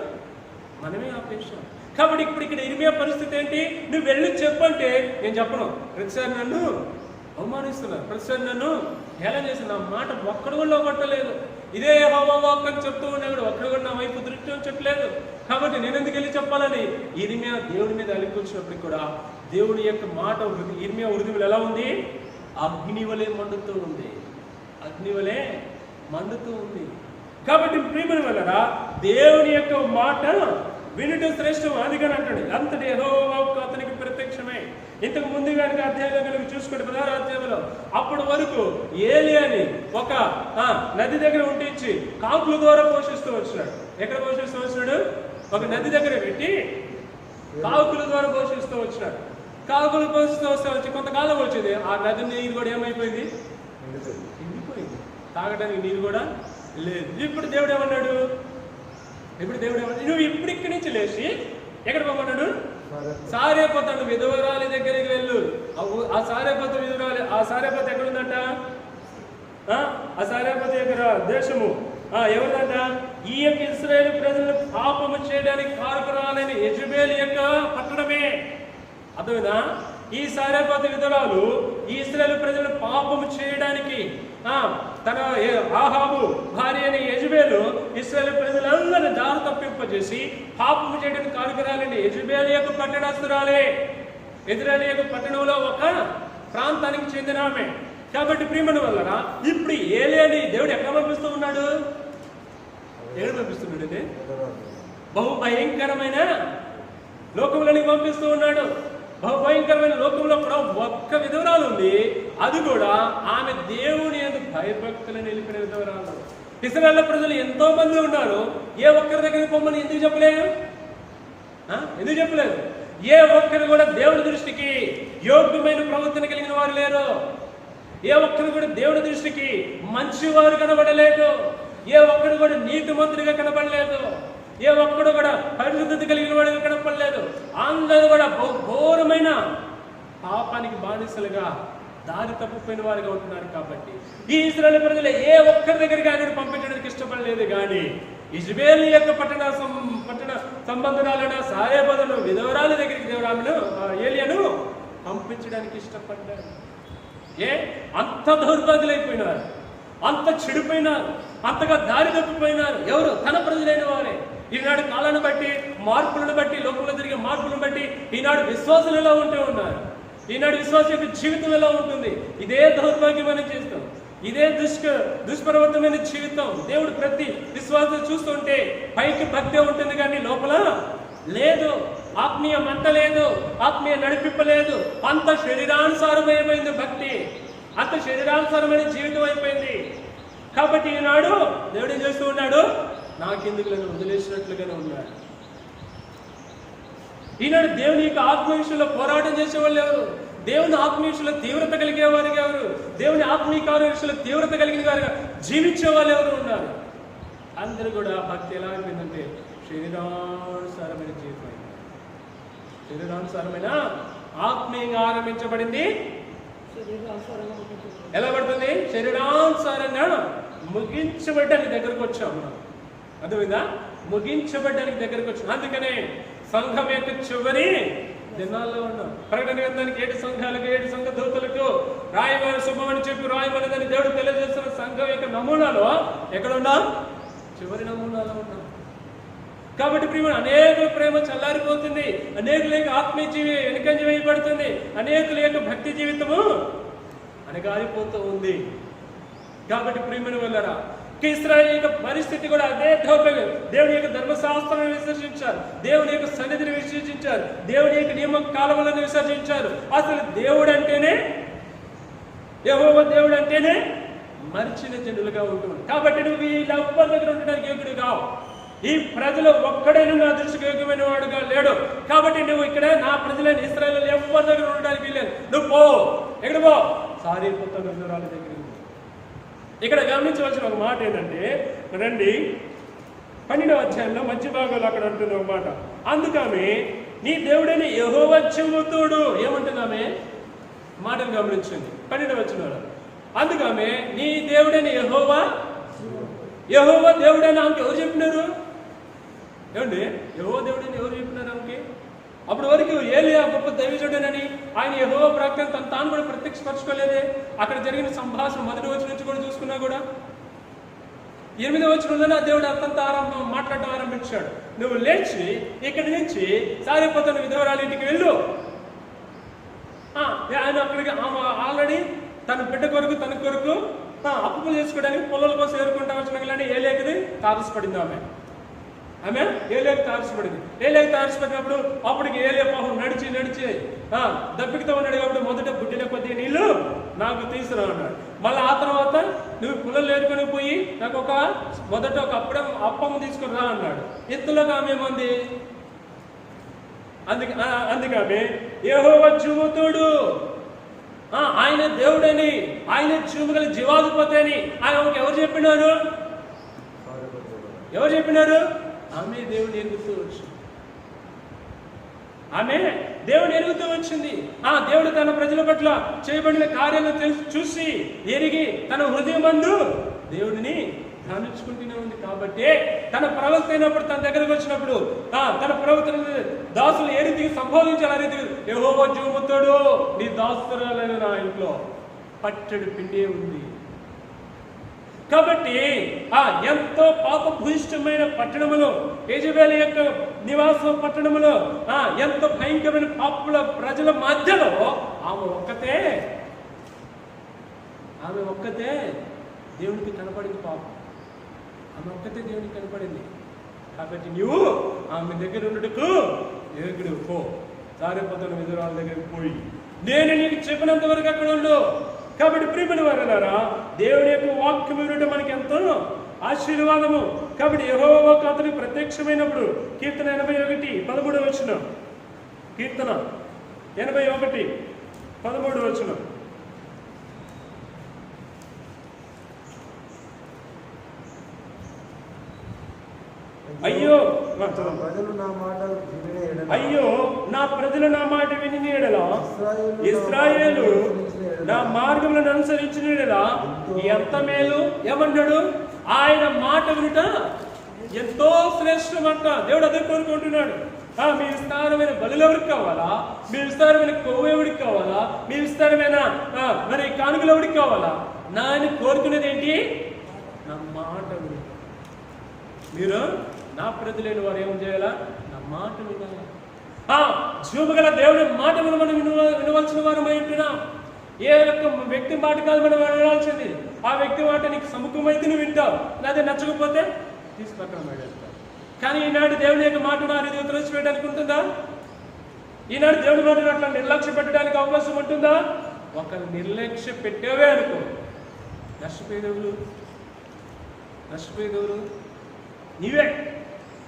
మనమే ఆపేశాం. కాబట్టి ఇప్పుడు ఇక్కడ ఇర్మియా పరిస్థితి ఏంటి? నువ్వు వెళ్ళి చెప్పంటే నేను చెప్పను. ప్రతిసారి నన్ను అవమానిస్తున్నారు, ప్రతిసారి నన్ను హేళన చేసి నా మాట ఒక్కడు కూడా కొట్టలేదు. ఇదే యెహోవా వాక్కు అని చెప్తూ ఉన్నాడు, ఒక్కడు కూడా నా వైపు దృష్టి చెప్పలేదు. కాబట్టి నేను ఎందుకు వెళ్ళి చెప్పాలని ఇర్మియా దేవుడి మీద అలికొచ్చినప్పటికి కూడా దేవుడి యొక్క మాట ఇర్మియా హృదయంలో ఎలా ఉంది? అగ్ని వలె మండుతూ ఉంది. కాబట్టి ప్రియమైన వాళ్ళరా, దేవుని యొక్క మాట వినుట శ్రేష్టం. అందుకని అంటాడు, అంతటి యెహోవా వాక్కు అతనికి ప్రత్యక్షమే. ఇంతకు ముందు కనుక అధ్యాయంలో కనుక చూసుకుంటే 16వ అధ్యాయంలో అప్పటి వరకు ఏలియాని ఒక నది దగ్గర ఉంటించి కాకుల ద్వారా పోషిస్తూ వచ్చినాడు. ఎక్కడ పోషిస్తూ వచ్చినాడు? ఒక నది దగ్గర పెట్టి కాకుల ద్వారా పోషిస్తూ వచ్చినాడు. కాకులు పోషిస్తూ వచ్చి కొంతకాలం వచ్చింది. ఆ నది నీరు కూడా ఏమైపోయింది? ఎండిపోయింది. తాగడానికి నీరు కూడా లేదు. ఇప్పుడు దేవుడు ఏమన్నాడు? నువ్వు ఇప్పుడు ఇక్కడి నుంచి లేచి ఎక్కడ పోమన్నాడు? సారేపతను విధవరాలి దగ్గరికి వెళ్ళు. ఆ సారేపత విధవరాలి, ఆ సారేపత ఎక్కడుందంట? ఆ సారేపత దగ్గర దేశము ఎవరిదంట? ఈ యొక్క ఇశ్రాయేలు ప్రజలను పాపము చేయడానికి కారకురాలని యెజబెల్ యొక్క పట్టణమే. అర్థమైందా? ఈ సారేపత విధవరాలు ఈ ఇశ్రాయేలు ప్రజలను పాపము చేయడానికి తన ఆహాబు భార్య అని యెజబెలు ఇశ్రాయేలు ప్రజలందరినీ దారి తప్పింపజేసి పాపము చేయడానికి కారకురాలని యెజబెల్ యొక్క పట్టణస్తురాలే. ఇశ్రాయేలు యొక్క పట్టణంలో ఒక ప్రాంతానికి చెందిన ఆమె. కాబట్టి ప్రియమైన వలన ఇప్పుడు ఏలియాని దేవుడు ఎక్కడ పంపిస్తూ ఉన్నాడు? ఏడు పంపిస్తున్నాడు అంటే బహు భయంకరమైన లోకంలోనికి పంపిస్తూ ఉన్నాడు. బహు భయంకరమైన లోకంలో కూడా ఒక్క విధవరాలు ఉంది. అది కూడా ఆమె దేవుని ఎందుకు భయభక్తులను నిలిపిన విధవరాలు. ఇశ్రాయేలు ప్రజలు ఎంతో మంది ఉన్నారు. ఏ ఒక్కరి దగ్గరికి పొమ్మని ఎందుకు చెప్పలేదు? ఏ ఒక్కరు కూడా దేవుడి దృష్టికి యోగ్యమైన ప్రవర్తన కలిగిన వారు లేరు. ఏ ఒక్కరు కూడా దేవుడి దృష్టికి మంచివారు కనబడలేదు. ఏ ఒక్కడు కూడా నీతిమంతుడిగా కనబడలేదు. ఏ ఒక్కడు కూడా పరిశుద్ధత కలిగిన వాడిగా కనపడలేదు. అందరూ కూడా ఘోరమైన పాపానికి బానిసలుగా దారి తప్పిపోయిన వారుగా ఉంటున్నారు. కాబట్టి ఈ ఇశ్రాయేలు ప్రజలు ఏ ఒక్కరి దగ్గరికి ఆయన పంపించడానికి ఇష్టపడలేదు. కానీ యెజబెల్ యొక్క పట్టణ సంబంధురాలైన సారేపతను విధవరాల దగ్గరికి దేవుడు ఏలియాను పంపించడానికి ఇష్టపడ్డారు. అంత దౌర్భాగ్యులైపోయినారు, అంత చెడిపోయినారు, అంతగా దారి తప్పిపోయినారు. ఎవరు? తన ప్రజలైన వారే. ఈనాడు కాలాన్ని బట్టి, మార్పులను బట్టి, లోకంలో జరిగే మార్పులను బట్టి ఈనాడు విశ్వాసులు ఎలా ఉంటూ ఉన్నారు? ఈనాడు విశ్వాస యొక్క జీవితం ఎలా ఉంటుంది? ఇదే దౌర్భాగ్యమైన జీవితం, ఇదే దుష్ప్రవర్తమైన జీవితం. దేవుడు ప్రతి విశ్వాసం చూస్తుంటే పైకి భక్తి ఉంటుంది కానీ లోపల లేదు, ఆత్మీయ మంట లేదు, ఆత్మీయ నడిపింపలేదు. అంత శరీరానుసారమైపోయింది భక్తి, అంత శరీరానుసారమైన జీవితం అయిపోయింది. కాబట్టి ఈనాడు దేవుడు ఏం చేస్తూ ఉన్నాడు? నాకెందుకు వదిలేసినట్లుగానే ఉన్నాడు. ఈనాడు దేవుని యొక్క ఆత్మ విషయంలో పోరాటం చేసేవాళ్ళు ఎవరు? దేవుని ఆత్మ విషయంలో తీవ్రత కలిగేవారు ఎవరు? దేవుని ఆత్మీయ కార్య విషయంలో తీవ్రత కలిగిన వారుగా జీవించే వాళ్ళు ఎవరు ఉన్నారు? అందరూ కూడా భక్తి ఎలా అయిపోయిందంటే శరీరానుసారమైన జీవితం అయింది. శరీరానుసారమైన ఆత్మీయంగా ఆరంభించబడింది. ఎలా పడుతుంది? శరీరానుసారంగా ముగించబడ్డానికి దగ్గరకు వచ్చాం మనం. అర్థమైందా? ముగించబడ్డానికి దగ్గరకు వచ్చాం. అందుకనే సంఘం యొక్క చివరి దినాల్లో ఉన్నాం. ప్రకటన గ్రంథానికి 7 సంఘాలకు 7 సంఘ దూతలకు రాయమని శుభమని చెప్పి రాయమన్నదని దేవుడు తెలియజేస్తున్న సంఘం యొక్క నమూనాలో ఎక్కడ ఉన్నాం? చివరి నమూనాలో ఉన్నాం. కాబట్టి ప్రేమ అనేకుల ప్రేమ చల్లారిపోతుంది, అనేకుల యొక్క ఆత్మీయ జీవి వెనుకంజ వేయబడుతుంది, అనేకుల యొక్క భక్తి జీవితము అనగారిపోతూ ఉంది. కాబట్టి ప్రేమను వెళ్ళరా, ఇశ్రాయేలు యొక్క పరిస్థితి కూడా అదే దౌర్భాగ్యం. దేవుని యొక్క ధర్మశాస్త్రాన్ని విసర్జించారు, దేవుని యొక్క సన్నిధిని విసర్జించారు, దేవుని యొక్క నియమ కాలములను విసర్జించారు. అసలు దేవుడు అంటేనే, యెహోవా దేవుడు అంటేనే మరిచిన జనులుగా ఉంటుంది. కాబట్టి నువ్వు వీళ్ళెవ్వరి దగ్గర ఉండడానికి యోగ్యుడు కావు. ఈ ప్రజలు ఒక్కడైనా నా దృష్టికి యోగ్యమైన వాడుగా లేడు. కాబట్టి నువ్వు ఇక్కడ నా ప్రజలైన ఇశ్రాయేలు ఎవరి దగ్గర ఉండడానికి వీల్లేదు. నువ్వు పో, ఎక్కడ పో? సారీపుత్ర విధురాల దగ్గరికి. ఇక్కడ గమనించవలసిన ఒక మాట ఏంటంటే, రండి 12వ అధ్యాయంలో మధ్య భాగంలో అక్కడ అంటుంది ఒక మాట. అందుకని నీ దేవుడని యెహోవా చెబుతుడు. ఏమంటున్నామే? మాటను గమనించండి 12వ వచనంలో. అందుకని నీ దేవుడని యెహోవా దేవుడని ఆమెకి ఎవరు చెప్పినారు? ఏమండి, యెహోవా దేవుడని ఎవరు చెప్పినారు ఆమెకి? అప్పటి వరకు ఏలియా గొప్ప దైవజుడనని ఆయన యెహోవా ప్రవక్తను తాను కూడా ప్రత్యక్షపరచుకోలేదే. అక్కడ జరిగిన సంభాషణ 1వ వచనం నుంచి కూడా చూసుకున్నా కూడా 8వ వచనంలోనే దేవుడు అత్యంత మాట్లాడడం ఆరంభించాడు. నువ్వు లేచి ఇక్కడి నుంచి సారిపోతున్న విధవరాలి ఇంటికి వెళ్ళు. ఆయన అక్కడికి ఆల్రెడీ తన బిడ్డ కొరకు తన కొరకు అప్పులు చేసుకోవడానికి పొలాల కోసం ఏరుకుంటా వచ్చిన కానీ ఏలియాకి తారసపడింది. ఆమె ఏలియాకి తారసపడింది. ఏలియాకి తారసపడినప్పుడు అప్పటికి ఏలియా పాపం నడిచి దప్పికతో ఉన్నాడు. కాబట్టి మొదట బుడ్డిన కొద్దిగా నీళ్ళు నాకు తీసుకురా అన్నాడు. మళ్ళీ ఆ తర్వాత నువ్వు పుల్లలు ఏరుకొని పోయి నాకు మొదట ఒక అప్పం తీసుకుని రా అన్నాడు. ఇంతలోకి ఆమె ఏమంది? అందుకని యెహోవా చూపుతుడు, ఆయన దేవుడని, ఆయన చూపుగల జీవాధిపతి అని ఆయనకి ఎవరు చెప్పినారు? ఎవరు చెప్పినారు? ఆమె దేవుని ఎరుగుతూ వచ్చింది. ఆమె దేవుని ఎరుగుతూ వచ్చింది. దేవుడు తన ప్రజల పట్ల చేయబడిన కార్యాలను చూసి ఎరిగి తన హృదయమందు దేవుడిని ధ్యానించుకుంటూనే ఉంది. కాబట్టి తన ప్రవక్త అయినప్పుడు తన దగ్గరకు వచ్చినప్పుడు తన ప్రవక్త దాసులు ఏ రీతికి సంబోధించాలి? ఆ రీతికి యెహోవా జీవముతోడు నీ దాసురాలైన నా ఇంట్లో పట్టెడు పిండే ఉంది. కాబట్టి ఎంతో పాపభూయిష్టమైన పట్టణములో, యెజబెలు యొక్క నివాస పట్టణములో, ఎంతో భయంకరమైన పాపుల ప్రజల మధ్యలో ఆమె ఒక్కతే దేవునికి కనపడింది. పాపం ఆమె ఒక్కతే దేవునికి కనపడింది. కాబట్టి నువ్వు ఆమె దగ్గర ఉండటకు యోగ్యుడు. పో, సారిపోతున్న విధురాల దగ్గరికి పోయి నేను నీకు చెప్పినంత వరకు అక్కడ ఉండు. కాబట్టి ప్రియమైన వారలారా, దేవుని యొక్క వాక్యం వినడం మనకి ఎంతో ఆశీర్వాదము. కాబట్టి యెహోవా అతనికి ప్రత్యక్షమైనప్పుడు కీర్తన 81 13వ వచనం. కీర్తన 81 13వ వచనం. అయ్యో నా ప్రజలు నా మాట విని ఎడల, ఇశ్రాయేలు నా మార్గములను అనుసరించిన ఎడల ఎంత మేలు. ఏమన్నాడు? ఆయన మాట వినుట ఎంతో శ్రేష్టమంట. దేవుడు అదే కోరుకుంటున్నాడు. మీ విస్తారమైన బలులు ఎవరికి కావాలా? మీ విస్తారమైన కొవ్వు ఎవరికి కావాలా? మీ విస్తారమైన మరి కానుకలు ఎవరికి కావాలా? నా ఆయన కోరుకునేది ఏంటి? నా మాట విను. మీరు నా ప్రజలైన వారు ఏం చేయాలా? నా మాట వినాలి. జీవము గల దేవుని మాటను మనం వినవలసిన వారమై ఉంటున్నాం. ఏ యొక్క వ్యక్తి మాట కాదు మనం వినాల్సింది. ఆ వ్యక్తి మాట నీకు సముఖమైతే నువ్వు వింటావు, లేదా నచ్చకపోతే తీసుకొస్తాం. కానీ ఈనాడు దేవుని యొక్క మాటను ఆ రీతిగా తులసివేయడానికి ఉంటుందా? ఈనాడు దేవుని మాటను అట్లా నిర్లక్ష్య పెట్టడానికి అవకాశం ఉంటుందా? ఒక నిర్లక్ష్య పెట్టేవే అనుకో, నష్టపోయేదెవరు? నీవే.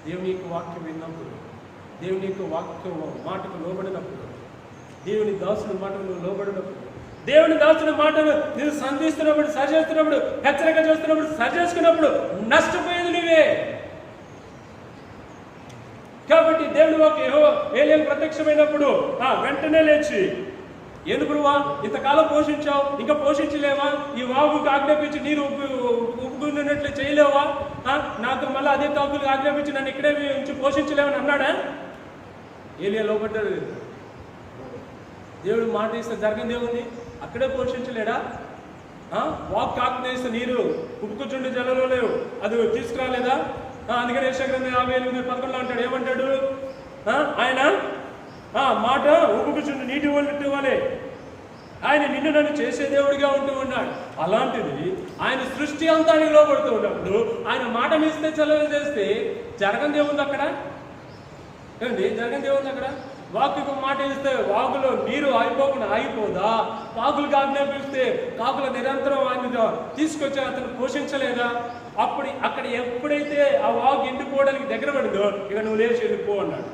దేవుని యొక్క వాక్యం విన్నప్పుడు, దేవుని యొక్క వాక్యం మాటకు లోబడినప్పుడు, దేవుని దాసుని మాటకు లోబడినప్పుడు, దేవుని దాసుని మాటను నేను సంధిస్తున్నప్పుడు, సరిచేస్తున్నప్పుడు, హెచ్చరిక చేస్తున్నప్పుడు, సరిచేసుకున్నప్పుడు నష్టపోయేది నీవే. కాబట్టి దేవుని వాక్యం ఏలియాకు ప్రత్యక్షమైనప్పుడు వెంటనే లేచి, ఎందుకు బ్రువా ఇంతకాలం పోషించావు, ఇంకా పోషించలేవా? ఈ వాగుకు ఆజ్ఞాపించి నీరు ఉప్పుకున్నట్లు చేయలేవా? నాకు మళ్ళీ అదే కాకులు ఆజ్ఞాపించి నన్ను ఇక్కడే ఉంచి పోషించలేవని అన్నాడా? ఏలియా లోపడ్డాడు. దేవుడు మాట ఇస్తే జరిగింది ఏముంది? అక్కడే పోషించలేడా? వాక్ ఆజ్ఞాయిస్తే నీరు ఉప్పుకుచుండి జలలో లేవు, అది తీసుకురాలేదా? అందుకని యెషయా 58:11 అంటాడు, ఏమంటాడు ఆయన? మాట ఉప్పుకుచుండి నీటి వల్లే ఆయన నిన్ను నన్ను చేసే దేవుడిగా ఉంటూ ఉన్నాడు. అలాంటిది ఆయన సృష్టి అంతానికి లోపడుతూ ఉన్నప్పుడు ఆయన మాట ఇస్తే చలవ చేస్తే జరగంది ఏముంది అక్కడ? ఏమండి జరగంది ఏముంది అక్కడ? వాక్కు మాట ఇస్తే వాగులో నీరు ఆగిపోకుండా ఆగిపోదా? కాకులకు ఆజ్ఞాపిస్తే కాకుల నిరంతరం ఆయన తీసుకొచ్చి అతను పోషించలేదా? అప్పుడు అక్కడ ఎప్పుడైతే ఆ వాగు ఎండిపోవడానికి దగ్గర పడిందో, ఇక నువ్వు లేచి వెళ్ళిపో అన్నాడు.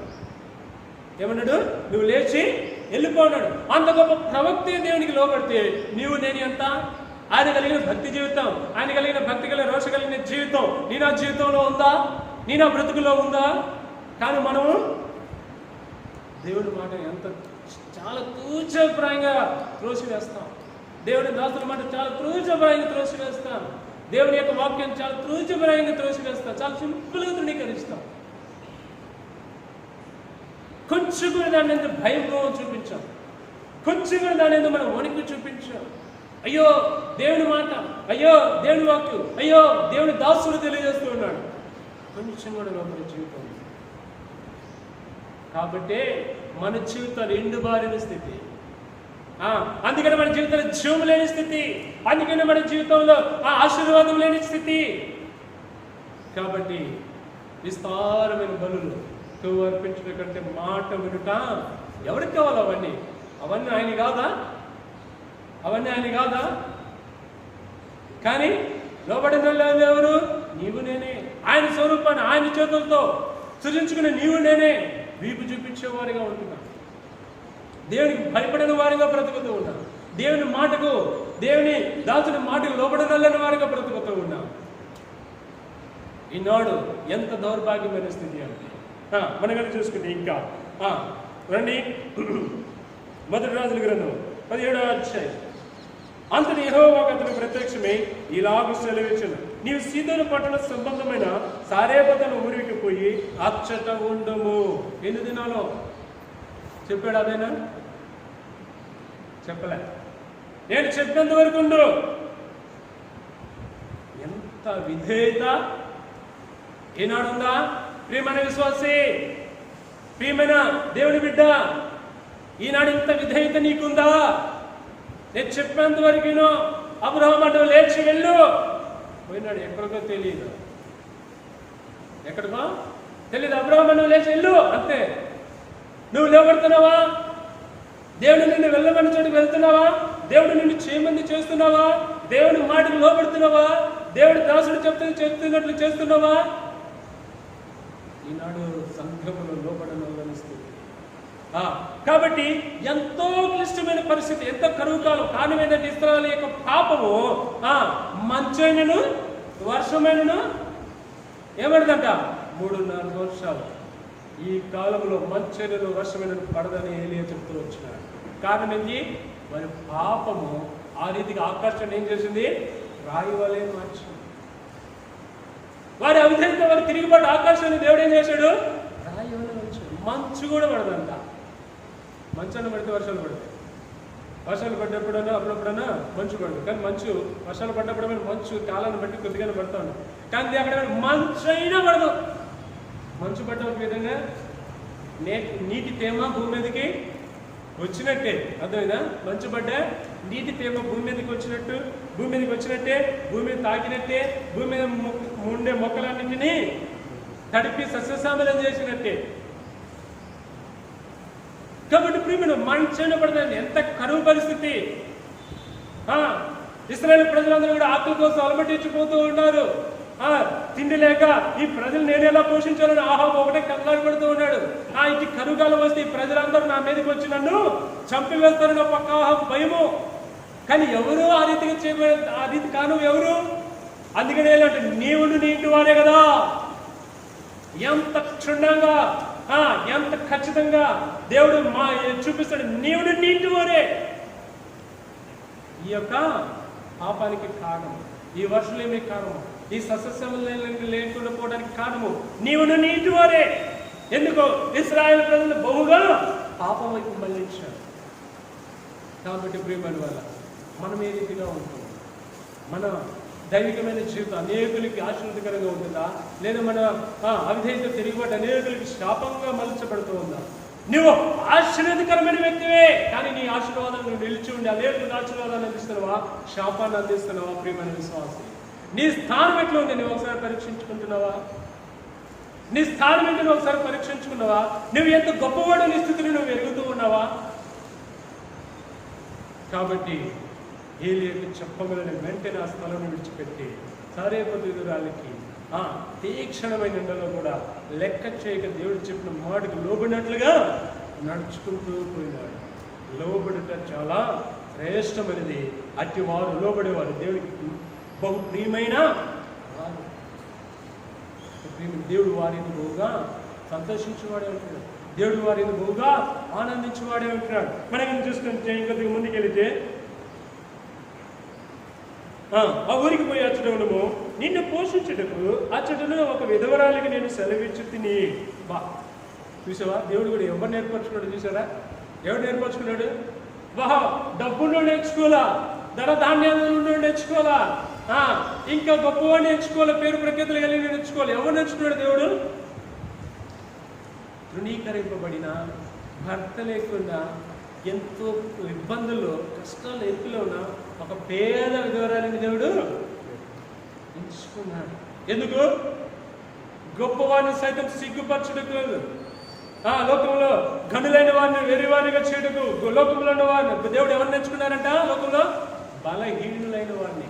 ఏమన్నాడు? నువ్వు లేచి వెళ్ళిపో అన్నాడు. అంత గొప్ప ప్రవక్త దేవునికి లోబడితే నీవు నేను ఎంత? ఆయన కలిగిన భక్తి జీవితం, ఆయన కలిగిన భక్తి కలిగిన రోష కలిగిన జీవితం నీ నా జీవితంలో ఉందా? నీ నా బ్రతుకులో ఉందా? కానీ మనము దేవుడి మాట చాలా తూచప్రాయంగా త్రోసివేస్తాం. దేవుడి దాసుల మాట చాలా తూచప్రాయంగా త్రోసివేస్తాం. దేవుని యొక్క వాక్యం చాలా తూచప్రాయంగా త్రోసివేస్తాం. చాలా సింపుల్గా తృణీకరిస్తాం. కొంచెం కూడా దాని ఎందుకు భయం చూపించాం, కొంచెం కూడా దాని ఎందుకు మనం వణికి చూపించాం. అయ్యో దేవుని మాట, అయ్యో దేవుని వాక్యం, అయ్యో దేవుని దాసుడు తెలియజేస్తూ ఉన్నాడు. కొంచెం కూడా లోపల జీవితం. కాబట్టి మన జీవితాలు ఎండుబారిన స్థితి, అందుకని మన జీవితంలో జీవం లేని స్థితి, అందుకని మన జీవితంలో ఆశీర్వాదం లేని స్థితి. కాబట్టి విస్తారమైన బలులు అర్పించడం కంటే మాట వినుట ఎవరికి కావాలి? అవన్నీ ఆయన కాదా? కానీ లోబడిన వాళ్ళు ఎవరు? నీవు నేనే. ఆయన స్వరూపాన్ని ఆయన చేతులతో సృజించుకునే నీవు నేనే వీపు చూపించేవారిగా ఉంటున్నా. దేవునికి భయపడిన వారిగా బ్రతుకుతూ ఉన్నా. దేవుని మాటకు, దేవుని దాసుని మాటకు లోబడనల్లని వారిగా బ్రతుకుతూ ఉన్నా. ఈనాడు ఎంత దౌర్భాగ్యమైన స్థితి అంటే మనం కనుక చూసుకుంటే ఇంకా రండి, మొదటి రాజుల గ్రంథం 17వ అధ్యాయం. అంతటి యెహోవా అతనికి ప్రత్యక్షమై ఇలాగ సెలవిచ్చును, నీవు సీదోను పట్టణ సంబంధమైన సారేపతను ఊరికి పోయి అచ్చట ఉండము. ఎన్ని దినాలో చెప్పాడు? అదేనా? చెప్పలే. నేను చెప్పినంత వరకు ఉండు. ఎంత విధేయత ఈనాడుందా? ప్రియమైన విశ్వాసి, ప్రియమైన దేవుని బిడ్డ, ఈనాడు ఇంత విధేయత నీకుందా? నేను చెప్పేంత వరకు అబ్రహాము అంటే లేచి వెళ్ళు పోయినాడు. ఎక్కడికో తెలియదు, అబ్రహాము అంటే లేచి వెళ్ళు అంతే. నువ్వు లేవడుతున్నావా? దేవుడు నిన్ను వెళ్ళమని చోటుకు వెళ్తున్నావా? దేవుడు నిన్ను చేయమంది చేస్తున్నావా? దేవుని మాటకు లోబడుతున్నావా? దేవుడి దాసుడు చెప్తున్నట్లు చేస్తున్నావా? ఈనాడు సంఘములో లోబడని స్థితి. కాబట్టి ఎంతో క్లిష్టమైన పరిస్థితి, ఎంతో కరువు కాలం. కారణం ఏంటంటే ఇశ్రాయేలు యొక్క పాపము మంచైనను వర్షమైనను ఏమడదంట 3.5 సంవత్సరాలు. ఈ కాలంలో మంచైనను వర్షమైనను పడదని ఏలియా చెప్తూ వచ్చినాడు. కారణం ఏంటి? మరి పాపము ఆ రీతిగా ఆకాశాన్ని ఏం చేసింది? రాయి వలె మార్చింది. వారి అవిధేయత, వారి తిరిగిబాటు ఆకాశాన్ని దేవుడు ఏం చేశాడు? రాయి వలె మార్చాడు. మంచు కూడా పడదంట. మంచాన్ని పడితే వర్షాలు పడతాయి. వర్షాలు పడ్డప్పుడన్నా అప్పుడప్పుడన్నా మంచు పడదు. కానీ వర్షాలు పడ్డప్పుడు మంచు కాలాన్ని బట్టి కొద్దిగానే పడతా ఉంది. కానీ అక్కడ మంచు అయినా పడదు. మంచు పడ్డ ఒక విధంగా, నీటి తేమ భూమి మీదకి వచ్చినట్టే, అర్థమైందా? మంచు పడ్డ నీటి తేమ భూమి మీదకి వచ్చినట్టే, భూమి మీద తాకినట్టే, భూమి మీద ఉండే మొక్కలన్నింటినీ తడిపి సస్యశ్యామలం చేసినట్టే. కాబట్టి ప్రియమైన మంచైన పడుతుంది. ఎంత కరువు పరిస్థితి! ఇశ్రాయేలు ప్రజలందరూ కూడా ఆకలి కోసం అలమటించిపోతూ ఉన్నారు. తిండి లేక ఈ ప్రజలు నేను ఎలా పోషించాలని ఆహాబు ఒకటే కంగారు పడుతూ ఉన్నాడు. ఇంటి కరువుకాలం వస్తే ఈ ప్రజలందరూ నా మీదకి వచ్చి నన్ను చంపివేస్తారని పక్క ఆహాబు భయము. కానీ ఎవరు ఆ రీతిగా ఆ రీతి కాను ఎవరు? అందుకనే అంటే నీవు నీ ఇంటి వారే కదా. ఎంత క్షుణ్ణంగా ఎంత ఖచ్చితంగా దేవుడు చూపిస్తాడు. నీవు నీ ఇంటి వారే. ఈ యొక్క పాపానికి కారణం, ఈ వర్షలేమి కారణము, ఈ సస్యశ్యామలం లేకుండా పోవడానికి కారణము నీవు నీ ఇంటి వారే. ఎందుకో ఇశ్రాయేలు ప్రజలు బహుగా పాపం వైపు మళ్ళించారు. కాబట్టి ప్రియమైన వాళ్ళ మనం ఏ రీతిగా ఉంటాం? మన దైవికమైన జీవితం అనేకులకి ఆశీర్వాదకరంగా ఉంటుందా, లేదా మన అవిధేయత తిరిగిబట్టి అనేకులకి శాపంగా మలచబడుతూ ఉందా? నువ్వు ఆశీర్వాదకరమైన వ్యక్తివే, కానీ నీ ఆశీర్వాదం నువ్వు నిలిచి ఉండి అనేకులకు ఆశీర్వాదాన్ని అందిస్తున్నావా, శాపాన్ని అందిస్తున్నావా? ప్రియమైన విశ్వాసం, నీ స్థానం ఎట్లా ఉంది? నువ్వు ఒకసారి పరీక్షించుకుంటున్నావా? నీ స్థానం ఏంటి నువ్వు ఒకసారి పరీక్షించుకున్నావా? నువ్వు ఎంత గొప్పవాడు నీ స్థితిని నువ్వు ఎరుగుతూ ఉన్నావా? కాబట్టి ఏలియాకి చెప్పగలని వెంటనే ఆ స్థలం విడిచిపెట్టి సారేపతు ఎదురాలకి తీక్షణమైన ఎండలో కూడా లెక్క చేయక దేవుడు చెప్పిన మాటకు లోబడినట్లుగా నడుచుకుంటూ పోయినాడు. లోబడుట చాలా శ్రేష్టమైనది. అట్టి వారు లోబడేవారు దేవుడికి బహు ప్రియమైన వారు. దేవుడు వారిని బహుగా సంతోషించేవాడే ఉంటున్నాడు. దేవుడు వారిని బహుగా ఆనందించేవాడే ఉంటున్నాడు. మనం చూసుకుంటే ఇంకొద్దిగా ముందుకెళ్తే ఆ ఊరికి పోయి అచ్చటము నిన్ను పోషించుటకు అచ్చటను ఒక విధవరాలికి నేను సెలవిచ్చు తిని. చూసావా? దేవుడు కూడా ఎవరు నేర్పరచుకున్నాడు? చూసారా? ఎవరు నేర్పరచుకున్నాడు? డబ్బులో నేర్చుకోవాలా, ధనధాన్యాలలో నేర్చుకోవాలా, ఇంకా గొప్పవాడు నేర్చుకోవాలి, పేరు ప్రఖ్యాతులు కలిగి నేర్చుకోవాలి. ఎవరు నేర్చుకున్నాడు? దేవుడు. తృణీకరింపబడిన భర్త లేకుండా ఎంతో ఇబ్బందుల్లో కష్టాలు ఎరుకులో ఉన్న ఒక పేద విధవరాలిని దేవుడు ఎంచుకున్నాడు. ఎందుకు? గొప్పవారిని సైతం సిగ్గుపరచుటకు, లోకంలో గనులైన వారిని వెర్రివారిగా చేయటకు, లోకంలో ఉన్న వారిని దేవుడు ఎవరిని ఎంచుకున్నారంట? లోకంలో బలహీనులైన వారిని.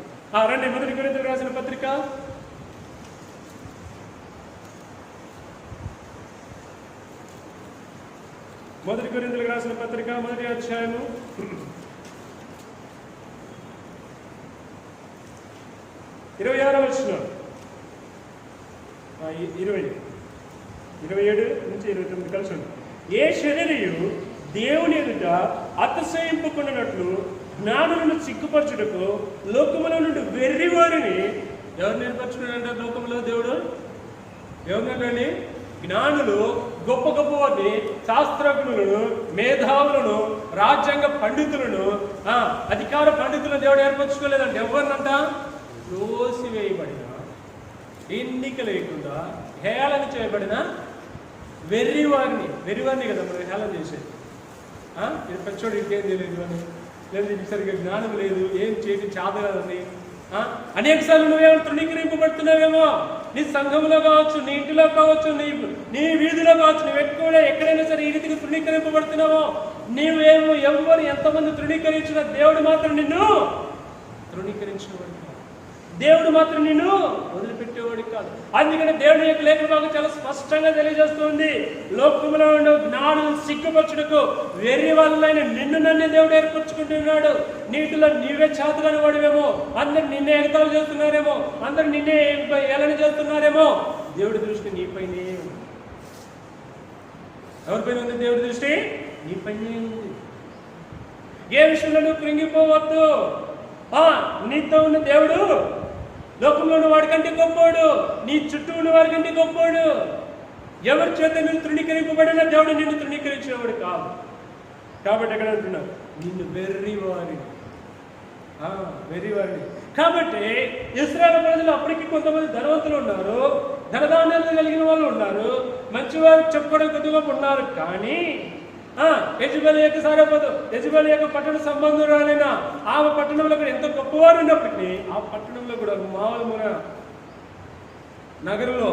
రండి, మొదటి కొరింథీయులకు రాసిన పత్రిక 1వ అధ్యాయము 26వ వచనం, 27 నుంచి 29 కలిసి ఉంది. ఏ శరీరయు దేవుని ఎదుట అతిశయింపుకున్నట్లు జ్ఞానులను సిగ్గుపరచుటకు లోకములో నుండి వెర్రి వారిని ఎవరు నేర్పరచుకున్నారంటే లోకంలో దేవుడు ఎవరినండి? జ్ఞానులు, గొప్ప గొప్ప వారిని, శాస్త్రజ్ఞులను, మేధావులను, రాజ్యాంగ పండితులను, అధికార పండితులను దేవుడు ఏర్పరచుకోలేదంటే ఎవరినంట? త్రోసివేయబడిన, ఎన్నిక లేకుండా హేళన చేయబడిన వెర్రివారిని కదా మనం హేళన చేసేది. ఇది పెచ్చోడు ఇంకేం తెలియదు అని, లేదు ఇది సరిగ్గా జ్ఞానం లేదు, ఏం చేయడం చాదలేదని అనేక సార్లు నువ్వేమో తృణీకరింపబడుతున్నావేమో. నీ సంఘంలో కావచ్చు, నీ ఇంటిలో కావచ్చు, నీ వీధిలో కావచ్చు, నువ్వు ఎక్కువ ఎక్కడైనా సరే ఈ రీతికి తృణీకరింపబడుతున్నావో. నీవేమో ఎవరు ఎంతమంది తృణీకరించినా దేవుడు మాత్రం నిన్ను తృణీకరించినవాడు కాదు. దేవుడు మాత్రం నిన్ను వదిలిపెట్టేవాడు కాదు. అందుకని దేవుడి యొక్క లేఖన భాగం చాలా స్పష్టంగా తెలియజేస్తుంది. లోకంలో ఉండే జ్ఞానం సిగ్గుపరచుటకు వేరే వాళ్ళైన నిన్ను నన్నే దేవుడు ఏర్పరచుకుంటున్నాడు. నీటిలో నీవే చాతులని వాడివేమో, అందరు నిన్నే ఎగతాలు చేస్తున్నారేమో, అందరు నిన్నే ఏలన చేస్తున్నారేమో. దేవుడి దృష్టి నీపైనే ఉంది. ఎవరిపైన ఉంది దేవుడి దృష్టి? నీపైనే ఉంది. ఏ విషయంలో నువ్వు కృంగిపోవద్దు. నీతో ఉన్న దేవుడు లోకంలో ఉన్న వాడికంటే గొప్పోడు, నీ చుట్టూ ఉన్న వాడికంటే గొప్పోడు. ఎవరి చేత నువ్వు తృణీకరింపబడినా దేవుడు నిన్ను తృణీకరించినవాడు కాదు. కాబట్టి ఎక్కడ అంటున్నావు? నిన్ను వెర్రివారిని. కాబట్టి ఇశ్రాయేలు ప్రజలు అప్పటికి కొంతమంది ధనవంతులు ఉన్నారు, ధనధాన్యాలు కలిగిన వాళ్ళు ఉన్నారు, మంచివారు చెప్పుకోవడం కొద్దిగా ఉన్నారు. కానీ యెజబెల్ యొక్క సారపదు, యెజబెల్ యొక్క పట్టణ సంబంధురాలైన ఆమె పట్టణంలో కూడా ఎంత గొప్పవారు ఉన్నప్పటికీ ఆ పట్టణంలో కూడా మామూలుగా నగరంలో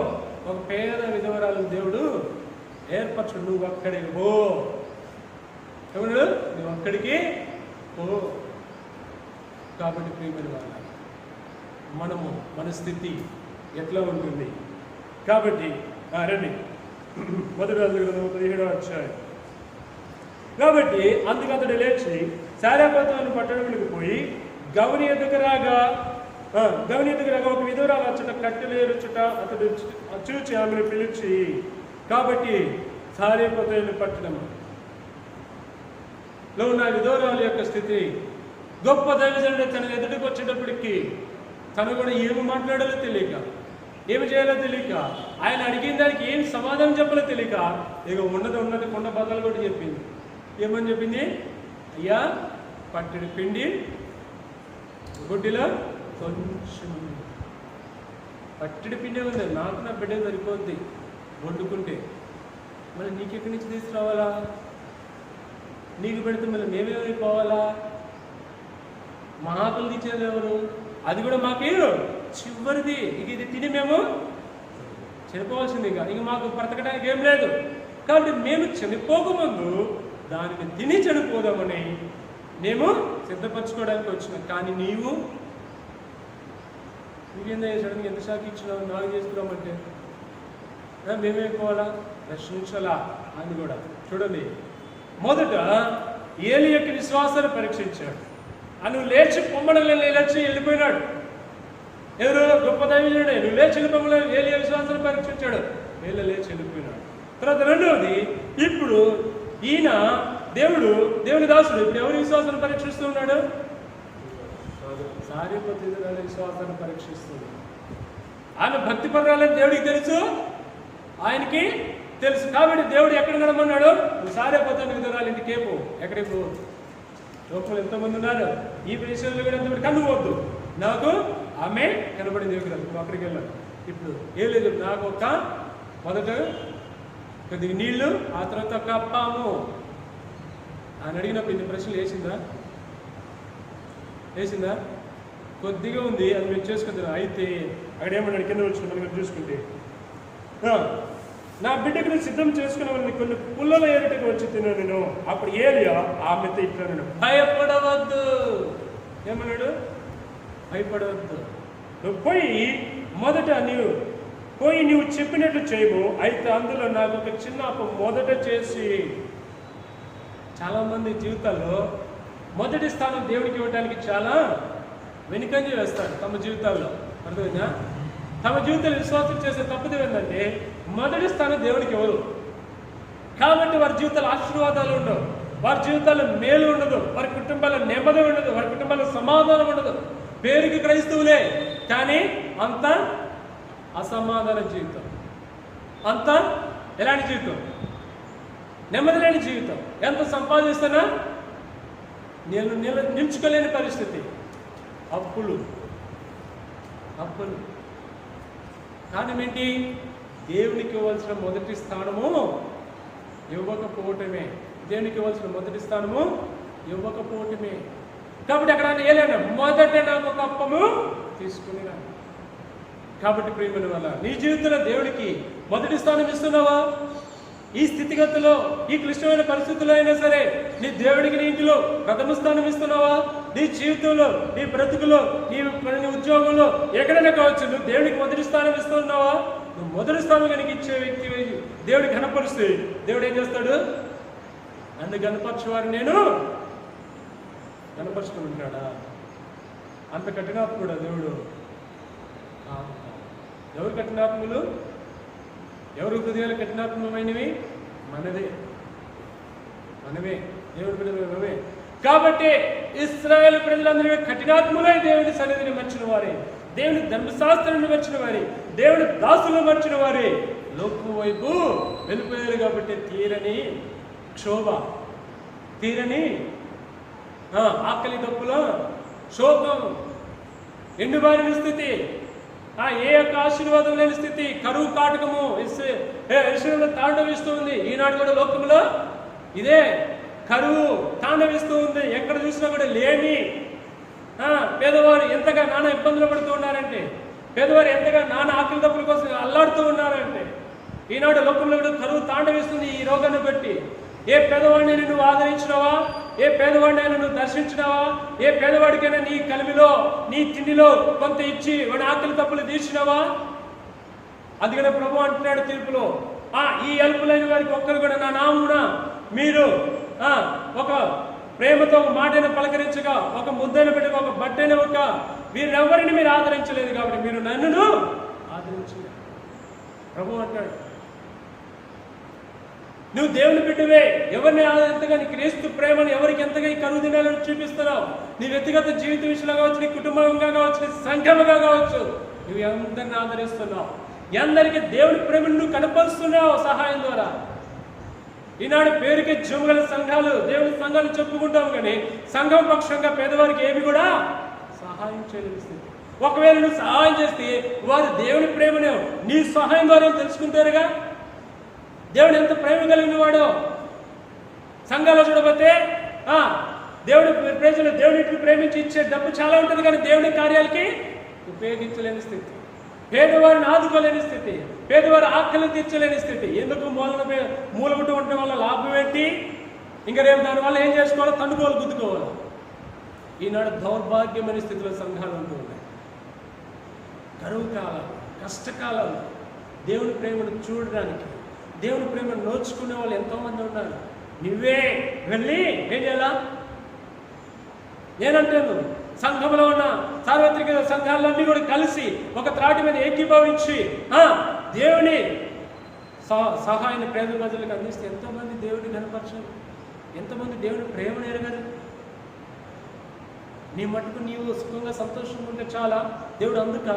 ఒక పేద విధవరాలు దేవుడు ఏర్పరచు. నువ్వు అక్కడికి పో, ఎవరు నువ్వు అక్కడికి పో. కాబట్టి ప్రియమైన వాళ్ళ మనము మన స్థితి ఎట్లా ఉంటుంది? కాబట్టి రండి మొదటి గ్రంథం 17వ అధ్యాయం. కాబట్టి అందుకు అతడు లేచి సారెపతు పట్టణంలోకి పోయి గవని ఎద్దుకు రాగా ఒక విధవరాలు అచ్చట కట్టెలేరుచుట అతడు చూచి ఆమెను పిలిచి. కాబట్టి సారెపతు పట్టణంలో ఉన్న విధవరాలు యొక్క స్థితి, గొప్ప దైవజనుడు తన ఎదుటికి వచ్చేటప్పటికి తను కూడా ఏమి మాట్లాడాలో తెలియక, ఏమి చేయాలో తెలియక, ఆయన అడిగిన దానికి ఏం సమాధానం చెప్పాలో తెలియక ఇక ఉన్నది కొండ బద్దలు కూడా చెప్పింది. ఏమని చెప్పింది? అయ్యా, పట్టెడు పిండి గుడ్డిలో కొంచెం, పట్టెడు పిండి ఉంది, నాకు నా బిడ్డ సరిపోద్ది వండుకుంటే, మళ్ళీ నీకెక్కడి నుంచి తీసుకురావాలా? నీకు పెడితే మళ్ళీ మేమేమైపోవాలా? మా ఆకలి తీసేది ఎవరు? అది కూడా మాకు చివరిది. ఇక ఇది తిని మేము చనిపోవాల్సింది. ఇక మాకు బ్రతకడానికి ఏం లేదు. కాబట్టి మేము చనిపోకముందు దానిని తిని చనిపోదామని మేము సిద్ధపరచుకోవడానికి వచ్చినాం. కానీ నీకేందా సడన్గా ఎంత షాక్ ఇచ్చినావు? నాకు చేసుకున్నామంటే మేమేపోవాలా? ప్రశ్నించాలా అని కూడా చూడండి. మొదట ఏలి యొక్క విశ్వాసాన్ని పరీక్షించాడు. నువ్వు లేచి పొమ్మడలే లేచి వెళ్ళిపోయినాడు. ఎవరు? గొప్ప దైవజనుడే. నువ్వు లేచి వెళ్ళిపోమలే ఏలి విశ్వాసాన్ని పరీక్షించాడు. ఏలి లేచి వెళ్ళిపోయినాడు. తర్వాత రెండవది, ఇప్పుడు ఈయన దేవుని దాసుడు ఇప్పుడు ఎవరి విశ్వాసాన్ని పరీక్షిస్తూ ఉన్నాడు? సారెపతు విశ్వాసాన్ని పరీక్షిస్తున్నాడు. ఆమె భక్తి పరాలని దేవుడికి తెలుసు, ఆయనకి తెలుసు. కాబట్టి దేవుడు ఎక్కడ నడమన్నాడు? నువ్వు సారెపతు విధవరాలు ఇంటికే పో. ఎక్కడికి పో? లోపల ఎంతోమంది ఉన్నారు. ఈ విషయంలో కూడా ఎంతమంది కనుగొద్దు. నాకు ఆమె కనబడింది దేవుడు, నువ్వు అక్కడికి వెళ్ళాను. ఇప్పుడు ఏం లేదు, నాకు మొదట కొద్దిగా నీళ్లు, ఆ తర్వాత ఒక అప్పము అని అడిగినప్పుడు ఇన్ని ప్రశ్నలు వేసిందా? కొద్దిగా ఉంది, అది మేము చేసుకుంటాం. అయితే అక్కడ ఏమన్నాడు? కింద వచ్చిన మనం చూసుకుంటే, నా బిడ్డకు నేను సిద్ధం చేసుకునే కొన్ని పుల్లల ఏరుటకు వచ్చి తిన్నాను నేను. అప్పుడు ఏలియా ఆమెతో ఇట్లా నేను, భయపడవద్దు. ఏమన్నాడు? భయపడవద్దు. నువ్వు మొదట నువ్వు చెప్పినట్లు చేయము. అయితే అందులో నాకు ఒక చిన్న అప్పు మొదట చేసి. చాలామంది జీవితాల్లో మొదటి స్థానం దేవుడికి ఇవ్వడానికి చాలా వెనుకంజ వేస్తారు తమ జీవితాల్లో. అర్థమైందా? తమ జీవితంలో విశ్వాసం చేసే తప్పుది ఏంటంటే మొదటి స్థానం దేవుడికి ఇవ్వరు. కాబట్టి వారి జీవితాలు ఆశీర్వాదాలు ఉండవు, వారి జీవితాల్లో మేలు ఉండదు, వారి కుటుంబాల్లో నెమ్మది ఉండదు, వారి కుటుంబాల్లో సమాధానం ఉండదు. పేరుకి క్రైస్తవులే కానీ అంత అసమాధాన జీవితం, అంత ఎలాంటి జీవితం? నెమ్మది లేని జీవితం. ఎంత సంపాదిస్తున్నా నిలుచుకోలేని పరిస్థితి. అప్పులు. కారణం ఏంటి? దేవునికి ఇవ్వాల్సిన మొదటి స్థానము ఇవ్వకపోవటమే. దేవునికి ఇవ్వాల్సిన మొదటి స్థానము ఇవ్వకపోవటమే. కాబట్టి అక్కడ ఏలైనా మొదట నాకు ఒక అప్పము తీసుకుని. కాబట్టి ప్రియమైన వల్ల నీ జీవితంలో దేవుడికి మొదటి స్థానం ఇస్తున్నావా? ఈ స్థితిగతుల్లో, ఈ క్లిష్టమైన పరిస్థితుల్లో అయినా సరే నీ దేవుడికి నీ ఇంటిలో ప్రథమ స్థానం ఇస్తున్నావా? నీ జీవితంలో, నీ బ్రతుకులో, నీ ఉద్యోగంలో ఎక్కడైనా కావచ్చు, నువ్వు దేవుడికి మొదటి స్థానం ఇస్తున్నావా? నువ్వు మొదటి స్థానం కనుక ఇచ్చే వ్యక్తి దేవుడికి కనపరుస్తే దేవుడు ఏం చేస్తాడు? నన్ను కనపరచేవారు నేను కనపరుచుకుని ఉంటాడా? అంత కఠినాత్ముడా దేవుడు? ఎవరు కఠినాత్ములు? ఎవరు హృదయాలు కఠినాత్మమైనవి? మనవే. దేవుడి ప్రజలే. కాబట్టి ఇశ్రాయేలు ప్రజలందరూ కఠినాత్ములై దేవుని సన్నిధిని మర్చిన వారే, దేవుని ధర్మశాస్త్రాన్ని మర్చిన వారే, దేవుని దాసులు మర్చిన వారే లోకం వైపు వెళ్ళిపోయారు. కాబట్టి తీరని క్షోభ, తీరని ఆకలి దప్పుల శోకం, ఎండుబారిన స్థితి, ఏ యొక్క ఆశీర్వాదం లేని స్థితి, కరువు కాటకము ఇశ్రాయేలులో తాండవిస్తూ ఉంది. ఈనాడు కూడా లోకంలో ఇదే కరువు తాండవిస్తూ ఉంది. ఎక్కడ చూసినా కూడా లేమి. పేదవారు ఎంతగా నానా ఇబ్బందులు పడుతూ ఉన్నారంటే, పేదవారు ఎంతగా నానా ఆకలి దప్పుల కోసం అల్లాడుతూ ఉన్నారంటే, ఈనాడు లోకంలో కూడా కరువు తాండవిస్తుంది ఈ రోగాన్ని బట్టి. ఏ పేదవాడిని నువ్వు ఆదరించినావా? ఏ పేదవాడినైనా నువ్వు దర్శించినావా? ఏ పేదవాడికైనా నీ కలిమిలో నీ తిండిలో కొంత ఇచ్చి వాడి ఆకలి తప్పులు తీర్చినావా? అందుకనే ప్రభు అంటున్నాడు తీర్పులో, ఈ అల్పులైన వారికి ఒక్కరు కూడా నా నామమున మీరు ఒక ప్రేమతో ఒక మాటైనా పలకరించగా, ఒక ముద్దైన బిడ్డగా, ఒక బట్టైన ఒక వీరెవరిని మీరు ఆదరించలేదు కాబట్టి మీరు నన్ను ఆదరించలేదు. ప్రభు అంటాడు, నువ్వు దేవుని బిడ్డవే, ఎవరిని ఎంతగా నీ క్రీస్తు ప్రేమను ఎవరికి ఎంతగా ఈ కరువు దినాలను చూపిస్తున్నావు. నీ వ్యక్తిగత జీవిత విషయంలో కావచ్చు, నీ కుటుంబంగా కావచ్చు, నీ సంఘముగా కావచ్చు, నువ్వు అందరిని ఆదరిస్తున్నావు. అందరికీ దేవుని ప్రేమను నువ్వు కనపరుస్తున్నావు సహాయం ద్వారా. ఈనాడు పేరుకి జముగల సంఘాలు, దేవుని సంఘాలు చెప్పుకుంటాం, కానీ సంఘం పక్షంగా పేదవారికి ఏమి కూడా సహాయం చేయలేని స్థితి. ఒకవేళ నువ్వు సహాయం చేస్తే వారు దేవుని ప్రేమను నీ సహాయం ద్వారా తెలుసుకుంటారుగా. దేవుడు ఎంత ప్రేమ కలిగిన వాడో సంఘాల్లో చూడబోతే దేవుడి ప్రజలు దేవుడికి ప్రేమించి ఇచ్చే డబ్బు చాలా ఉంటుంది, కానీ దేవుడి కార్యాలకి ఉపయోగించలేని స్థితి, పేదవారిని ఆదుకోలేని స్థితి, పేదవారి ఆకలిని తీర్చలేని స్థితి. ఎందుకు మూలబుట్టు ఉండటం వల్ల లాభం ఏంటి? ఇంకా రేపు దానివల్ల ఏం చేసుకోవాలో తండుకోవాలి, గుద్దుకోవాలి. ఈనాడు దౌర్భాగ్యమైన స్థితిలో సంఘాలు ఉంటూ ఉన్నాయి. కరువు కాలం, కష్టకాలం, దేవుని ప్రేమను చూడడానికి, దేవుని ప్రేమను నోచుకునే వాళ్ళు ఎంతోమంది ఉన్నారు. నువ్వే వెళ్ళి ఏం చేయాలా? నేనంటాను, సంఘంలో ఉన్న సార్వత్రిక సంఘాలన్నీ కూడా కలిసి ఒక త్రాటి మీద ఏకీభవించి దేవుని సహాయాన్ని పేద ప్రజలకు అందిస్తే ఎంతోమంది దేవుడిని కనపరచారు, ఎంతమంది దేవుని ప్రేమను ఎరగరు. నీ మటుకు నీవు సుఖంగా సంతోషంగా ఉంటే చాలా. దేవుడు అందుక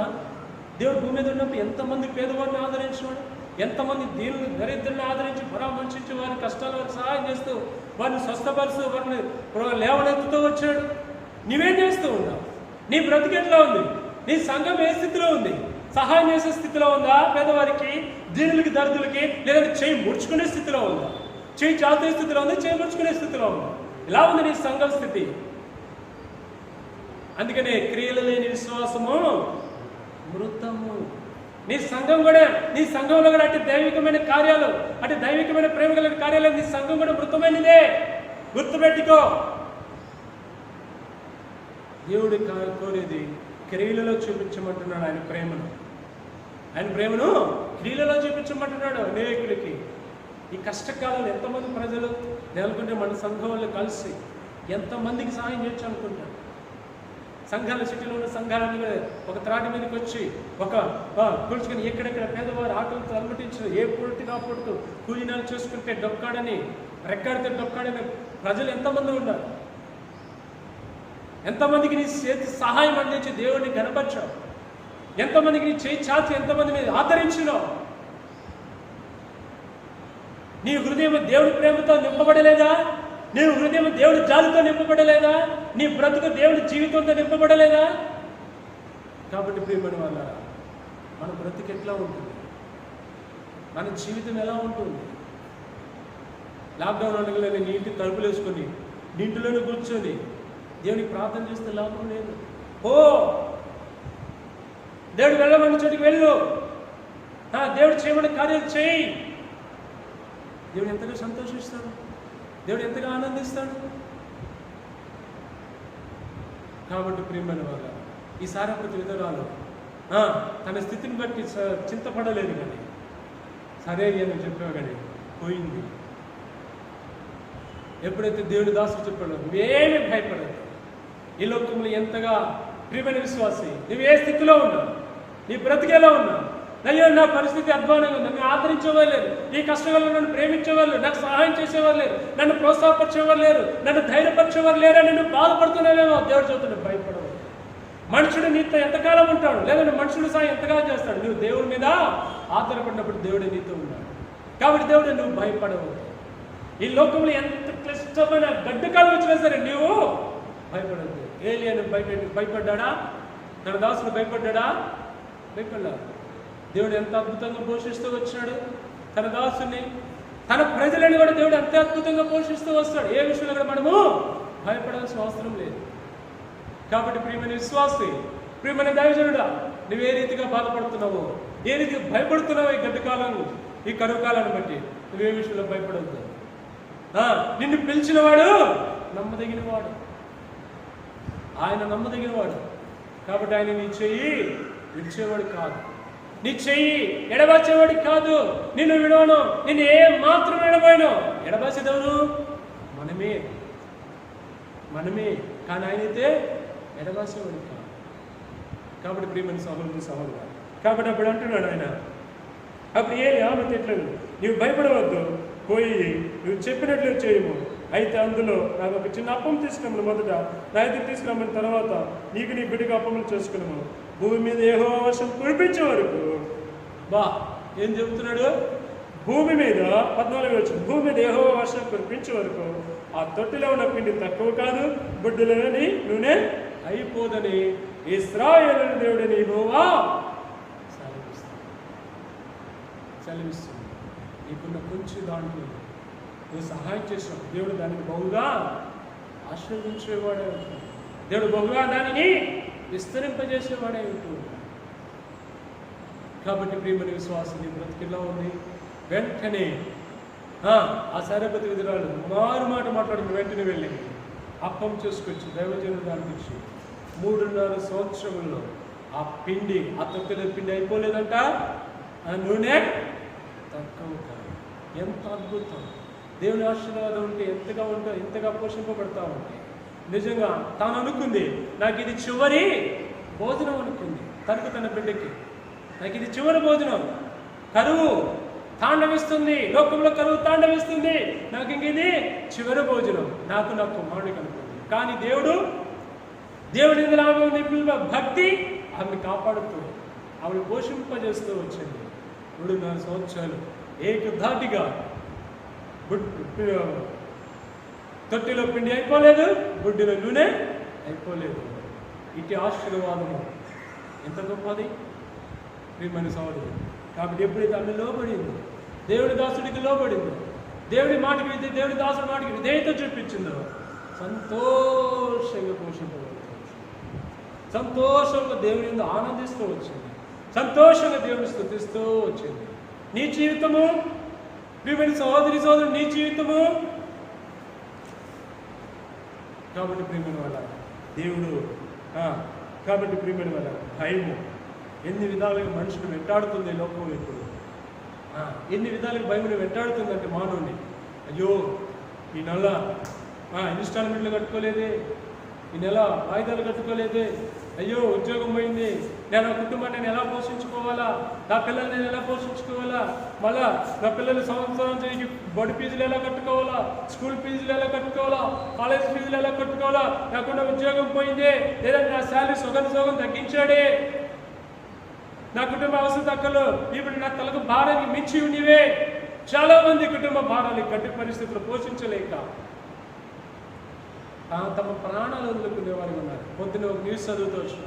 దేవుడు భూమి మీద ఉన్నప్పుడు ఎంతమంది పేదవాడిని ఆదరించినాడు, ఎంతమంది దీనులు దరిద్రులను ఆదరించి పరామర్శించి వారి కష్టాల వారికి సహాయం చేస్తూ వారిని స్వస్థపరుస్తూ వారిని లేవనెత్తుతూ వచ్చాడు. నువ్వేం చేస్తూ ఉన్నావు? నీ బ్రతికెట్లా ఉంది? నీ సంఘం ఏ స్థితిలో ఉంది? సహాయం చేసే స్థితిలో ఉందా పేదవారికి, దీనులకి, దరిద్రులకి? లేదంటే చేయి ముడుచుకునే స్థితిలో ఉందా? చేయి చాతే స్థితిలో ఉంది, చేయి ముడుచుకునే స్థితిలో ఉందా? ఇలా ఉంది నీ సంఘం స్థితి. అందుకనే క్రియలు లేని విశ్వాసము మృతము. నీ సంఘం కూడా, నీ సంఘంలో కూడా అటు దైవికమైన కార్యాలు, అటు దైవికమైన ప్రేమ కలిగిన కార్యాలు, నీ సంఘం కూడా మృతమైనదే. గుర్తుపెట్టుకో. దేవుడు కోరేది క్రియలలో చూపించమంటున్నాడు ఆయన ప్రేమను. ఆయన ప్రేమను క్రియలలో చూపించమంటున్నాడు అనేకులకి. ఈ కష్టకాలంలో ఎంతమంది ప్రజలు నెలకొంటే మన సంఘం వాళ్ళు కలిసి ఎంతమందికి సహాయం చేయొచ్చు అనుకుంటారు. సంఘాల సిటీలో ఉన్న సంఘాలన్నీ కూడా ఒక త్రాటి మీదకి వచ్చి ఒక కూర్చుకొని ఎక్కడెక్కడ పేదవారు ఆకలితో అలమటించిన ఏ పొట్టుగా పొట్టు కూలినాలు చేసుకుంటే డొక్కాడని, రెక్కాడితే డొక్కాడని ప్రజలు ఎంతమంది ఉన్నారు. ఎంతమందికి నీ చేతి సహాయం అందించి దేవుడిని కనపరిచావు, ఎంతమందికి నీ చేయి చాచి ఎంతమందిని ఆదరించినావు. నీ హృదయం దేవుడి ప్రేమతో నింపబడలేదా? నీ హృదయం దేవుడి జాలితో నింపబడలేదా? నీ బ్రతుకు దేవుడి జీవితంతో నింపబడలేదా? కాబట్టి ప్రియమైన వాళ్ళ, మన బ్రతుకు ఎట్లా ఉంటుంది? మన జీవితం ఎలా ఉంటుంది? లాక్డౌన్ ఉండగలని నీ ఇంటి తలుపులు వేసుకొని నీ ఇంటిలోనే కూర్చొని దేవునికి ప్రార్థన చేస్తే లాభం లేదు. దేవుడు వెళ్ళమని చోటికి వెళ్ళు, దేవుడు చేయమని కార్యాలు చేయి. దేవుడు ఎంతగా సంతోషిస్తాడు, దేవుడు ఎంతగా ఆనందిస్తాడు. కాబట్టి ప్రియమైన వాళ్ళ, ఈ సారపతి విధురాలు తన స్థితిని బట్టి చింతపడలేదు, కానీ సరే అని చెప్పావు కానీ పోయింది. ఎప్పుడైతే దేవుని దాసుడు చెప్పాడో నువ్వేమీ భయపడదు. ఈ లోకంలో ఎంతగా ప్రియమైన విశ్వాసి, నువ్వు ఏ స్థితిలో ఉన్నావు, నీ బ్రతికేలా ఉన్నావు? అయ్యో నా పరిస్థితి అధ్వానంగా ఉంది, నన్ను ఆదరించేవారు లేరు, ఈ కష్టంలో నన్ను ప్రేమించేవారు లేరు, నాకు సహాయం చేసేవారు లేరు, నన్ను ప్రోత్సాహపరిచేవారు లేరు, నన్ను ధైర్యపరిచేవారు లేరు అని నువ్వు బాధపడుతున్నావేమో. దేవుడు చెబుతున్నాడు భయపడవు. మనుషుడు నీతో ఎంతకాలం ఉంటాడు, లేదంటే మనుషుడు సాయం ఎంతకాలం చేస్తాడు? నువ్వు దేవుడి మీద ఆధారపడినప్పుడు దేవుడే నీతో ఉన్నాడు. కాబట్టి దేవుడు నువ్వు భయపడవు. ఈ లోకంలో ఎంత క్లిష్టమైన గడ్డకాలం వచ్చినా సరే నువ్వు భయపడద్దు. ఏలియాను భయపడ్డా? తన దాసుడు భయపడ్డా? భయపడలేదు. దేవుడు ఎంత అద్భుతంగా పోషిస్తూ వచ్చినాడు తన దాసుని, తన ప్రజలను కూడా దేవుడు అంతే అద్భుతంగా పోషిస్తూ వస్తాడు. ఏ విషయంలో కూడా మనము భయపడాల్సిన అవసరం లేదు. కాబట్టి ప్రియమైన విశ్వాసి, ప్రియమైన దైవజనుడా, నువ్వు ఏ రీతిగా బాధపడుతున్నావో, ఏ రీతిగా భయపడుతున్నావో ఈ గడ్డ కాలం, ఈ కరువు కాలాన్ని బట్టి నువ్వే విషయంలో భయపడవద్దు. నిన్ను పిలిచినవాడు నమ్మదగినవాడు, ఆయన నమ్మదగినవాడు. కాబట్టి ఆయన నీ చెయ్యి విడిచేవాడు కాదు, నీ చెయ్యి ఎడబాచేవాడు కాదు. నిన్ను విడవను, నిన్ను ఏ మాత్రం ఎడబాయను. ఎడబాసేదెవరు? మనమే. కానీ ఆయనైతే ఎడబాసేవాడు కాదు. కాబట్టి ప్రియమైన సహోదరుడు, కాబట్టి అప్పుడు అంటున్నాడు ఆయన, అప్పుడు ఆమె తిట్లేదు, నీవు భయపడవద్దు, పోయి నువ్వు చెప్పినట్లు చేయము. అయితే అందులో నాకు ఒక చిన్న అప్పం తీసుకున్నాము, మొదట నా ఎదురు తీసుకురామని, తర్వాత నీకు నీ బిడ్డకు అప్పములు చేసుకున్నాము. భూమి మీద యెహోవా వర్షం కురిపించే వరకు. ఏం చెబుతున్నాడు? భూమి మీద 14 వచ్చింది, భూమి మీద యెహోవా వర్షం కురిపించే వరకు ఆ తొట్టిలో ఉన్న పిండి తక్కువ కాదు, బుడ్డలోని నూనె అయిపోదని ఇశ్రాయేలు దేవుడని యెహోవా సెలవిస్తుంది. నీకున్న కొంచెం దాంట్లో నువ్వు సహాయం చేసినావు, దేవుడు దానికి బహుగా ఆశీర్వదించేవాడే ఉంటాడు. దేవుడు బహుగా దానిని విస్తరింపజేసేవాడే ఉంటాడు. కాబట్టి ప్రియమైన విశ్వాసం నీ బ్రతికిలా ఉంది. వెంటనే ఆ సరపతి విధురాలు మారు మాట మాట్లాడిన వెంటనే వెళ్ళి అప్పం చేసుకొచ్చి దైవజనుడు దానికి ఇచ్చి 3.5 సంవత్సరంలో ఆ పిండి, ఆ తొక్కిన పిండి అయిపోలేదంట, ఆ నూనె తక్కువ కాదు. ఎంత అద్భుతం! దేవుని ఆశీర్వాదం ఉంటే ఎంతగా పోషింపబడతా ఉంటే, నిజంగా తాను అనుకుంది, నాకు ఇది చివరి భోజనం అనుకుంది. తన బిడ్డకి నాకు ఇది చివరి భోజనం, కరువు తాండవిస్తుంది, లోకంలో కరువు తాండవిస్తుంది, నాకు ఇంక ఇది చివరి భోజనం, నాకు నా కుమారుడికి అనుకుంది. కానీ దేవుడి భక్తి ఆమెను కాపాడుతూ ఆమెను పోషింపజేస్తూ వచ్చింది. 3.5 సంవత్సరాలు ఏకధాటిగా తొట్టిలో పిండి అయిపోలేదు, బుడ్డిలో నూనె అయిపోలేదు. ఇటు ఆశీర్వాదము ఎంత గొప్పది ప్రియమైన సోదరుడు. కాబట్టి ఎప్పుడైతే ఆమె లోబడిందో, దేవుడి దాసుడికి లోబడిందో, దేవుడి మాటకి దేవుడి దాసుడి మాటకి విధేయత చూపించిందో, సంతోషంగా పోషింపబడుతుంది, సంతోషంగా దేవుని ఆనందిస్తూ వచ్చింది, సంతోషంగా దేవుని స్తుతిస్తూ వచ్చింది. నీ జీవితము ప్రియమైన సోదరుడు, నీ జీవితము. కాబట్టి ప్రియమైన వాళ్ళ దేవుడు, కాబట్టి ప్రియమైన వాళ్ళ భయము ఎన్ని విధాలుగా మనుషులు వెంటాడుతుంది లోకంలో. ఇప్పుడు ఎన్ని విధాలుగా భయమును వెంటాడుతుందంటే మానవుని, అయ్యో ఈ నెల ఇన్స్టాల్మెంట్లు కట్టుకోలేదే, ఈ నెల వాయిదాలు కట్టుకోలేదే, అయ్యో ఉద్యోగం పోయింది, నేను ఆ కుటుంబాన్ని నేను ఎలా పోషించుకోవాలా, నా పిల్లల్ని నేను ఎలా పోషించుకోవాలా, మళ్ళా నా పిల్లలు సంవత్సరం బడి ఫీజులు ఎలా కట్టుకోవాలా, స్కూల్ ఫీజులు ఎలా కట్టుకోవాలా, కాలేజ్ ఫీజులు ఎలా కట్టుకోవాలా, నాకున్న ఉద్యోగం పోయిందే, లేదంటే నా శాలరీ సగం తగ్గించాడే, నా కుటుంబ అవసరం తక్కువలో ఇప్పుడు నా తలకు భారానికి మించి ఉన్నవే. చాలా మంది కుటుంబ భారాలు గట్టి పరిస్థితులు పోషించలేక తమ ప్రాణాలు వదులుకునే వారు ఉన్నారు. పొద్దున ఒక న్యూస్ చదువుతూ వచ్చిన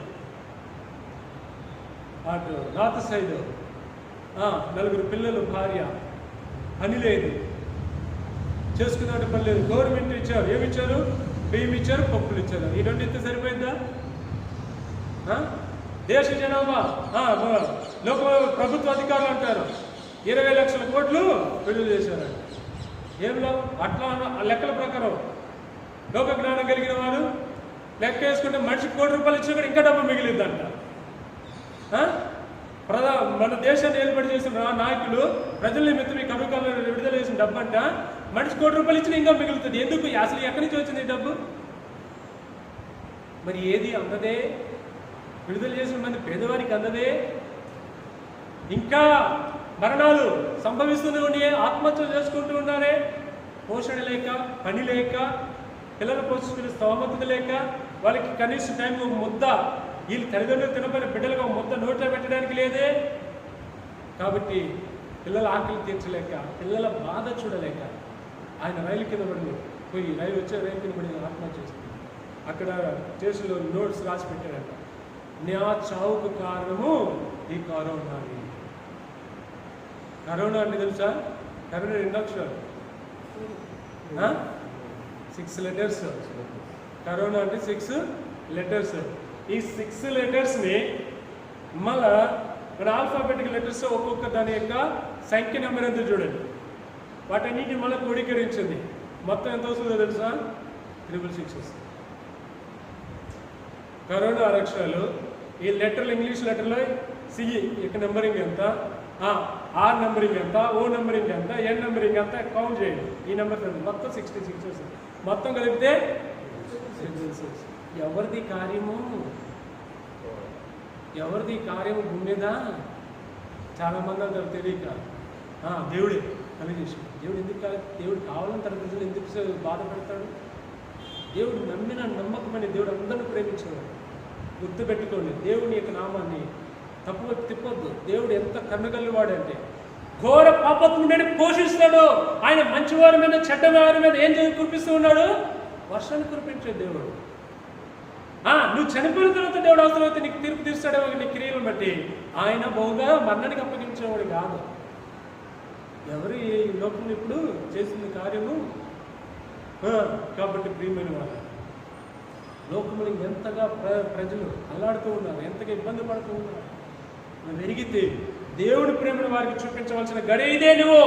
అటు రాత సైడ్ 4 పిల్లలు, భార్య, పని లేదు, చేసుకున్నట్టు పని లేదు, గవర్నమెంట్ ఇచ్చారు, ఏమి ఇచ్చారు? బియ్యం ఇచ్చారు, పప్పులు ఇచ్చారు. ఈ 2 ఇస్తే సరిపోయిందా? దేశ జనాభా లోక ప్రభుత్వ అధికారులు అంటారు 20 లక్షల కోట్లు విడుదల చేశారంట. ఏమిలో అట్లా లెక్కల ప్రకారం లోక జ్ఞానం కలిగిన వారు లెక్క వేసుకుంటే మనిషికి ₹1 ఇచ్చినా కూడా ఇంకా డబ్బు మిగిలిందంట. మన దేశాన్ని ఏర్పాటు చేసిన నాయకులు ప్రజల నిమిత్తం ఈ కరువు కాలంలో విడుదల చేసిన డబ్బు అంట మనిషికి ₹1 ఇచ్చినా ఇంకా మిగులుతుంది. ఎందుకు? అసలు ఎక్కడి నుంచి వచ్చింది ఈ డబ్బు? మరి ఏది అందదే, విడుదల చేసిన మంది పేదవారికి అందదే. ఇంకా మరణాలు సంభవిస్తూనే ఉన్నాయి, ఆత్మహత్యలు చేసుకుంటూ ఉన్నారే, పోషణ లేక, పని లేక, పిల్లలు పోషించుకునే స్తోమత లేక, వాళ్ళకి కనీసం టైం ఒక ముద్ద, వీళ్ళు తల్లిదండ్రులు తినపైన బిడ్డలకు ఒక ముద్ద నోట్లో పెట్టడానికి లేదే. కాబట్టి పిల్లల ఆకలి తీర్చలేక, పిల్లల బాధ చూడలేక ఆయన రైలు కింద పోయి రైలు కింద పడి ఆత్మహత్య చేస్తుంది. అక్కడ స్టేషన్లో నోట్స్ రాసి పెట్టారంట, నా చావుకు కారణము ఈ కరోనాని. కరోనా అంటే తెలుసా? కరోనా 2 అక్షరాలు, 6 లెటర్స్. కరోనా అంటే 6 లెటర్స్. ఈ 6 లెటర్స్ని మళ్ళా మన ఆల్ఫాబెటిక్ లెటర్స్ ఒక్కొక్క దాని యొక్క సంఖ్య నెంబర్ ఎంత చూడండి. వాటన్నిటి మళ్ళీ క్రోడీకరించింది. మొత్తం ఎంత వస్తుందో తెలుసా? 666 వస్తుంది. కరోనా 6 అక్షరాలు. ఈ లెటర్లు ఇంగ్లీష్ లెటర్లో సిఈ యొక్క నెంబరింగ్ ఎంత, ఆర్ నెంబరింగ్ ఎంత, ఓ నెంబరింగ్ ఎంత, ఎన్ నెంబరింగ్ ఎంత కౌంట్ చేయండి. ఈ నెంబర్ మొత్తం 66 వస్తుంది. మొత్తం కలిపితే 66. ఎవరిది కార్యము? ఎవరిది కార్యము భూమి మీద? చాలామంది అంటారు తెలియక దేవుడే కలిగేసి. దేవుడు ఎందుకు దేవుడు కావాలని తన ప్రజలు ఎందుకు బాధపడతాడు? దేవుడు నమ్మిన నమ్మకమని దేవుడు అందరిని ప్రేమించేవాడు. గుర్తుపెట్టుకోండి, దేవుని యొక్క నామాన్ని తప్పు తిప్పొద్దు. దేవుడు ఎంత కన్నుగల్లివాడు అంటే ఘోర పాపత్ముడిని పోషిస్తాడు. ఆయన మంచివారి మీద చెడ్డవారి మీద ఏం కురిపిస్తూ ఉన్నాడు? వర్షాన్ని కురిపించే దేవుడు. నువ్వు చనిపోయిన తర్వాత దేవుడు అవసరమైతే నీకు తీర్పు తీస్తాడేమో నీ క్రియలను బట్టి. ఆయన బహుగా మరణానికి అప్పగించేవాడు కాదు. ఎవరు ఈ లోకంలో ఇప్పుడు చేసిన కార్యము. కాబట్టి ప్రియమైన వారు, లోకములు ఎంతగా ప్రజలు అల్లాడుతూ ఉన్నారు, ఎంతగా ఇబ్బంది పడుతూ ఉన్నారు. నువ్వు ఎరిగితే దేవుడి ప్రేమను వారికి చూపించవలసిన గడి ఇదే. నువ్వు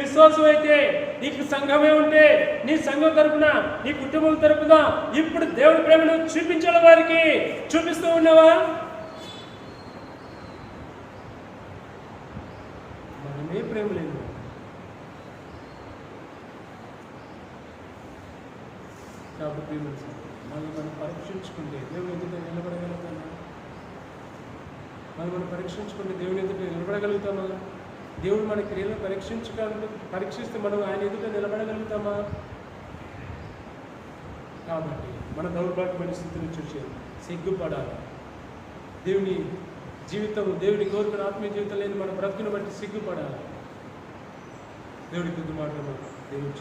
విశ్వాసం అయితే, నీకు సంఘమే ఉంటే, నీ సంఘం తరపున, నీ కుటుంబం తరపున ఇప్పుడు దేవుడి ప్రేమను చూపించాలి. వారికి చూపిస్తూ ఉన్నావా? మనమే ప్రేమ లేదు. కాబట్టి మనం పరీక్షించుకుంటే దేవుని ఎదుట నిలబడగలుగుతామా? మనం పరీక్షించుకుంటే దేవుని ఎదుట నిలబడగలుగుతామా? దేవుడు మన క్రియలను పరీక్షిస్తే మనం ఆయన ఎదుట నిలబడగలుగుతామా? కాబట్టి మన దౌర్భాగ్యమైన స్థితిని చూసి సిగ్గుపడాలి. దేవుని జీవితం, దేవుని కోరుకున్న ఆత్మీయ జీవితం లేని మన బ్రతుకును బట్టి సిగ్గుపడాలి. దేవుడి కొద్ది మాటలు దేవుడు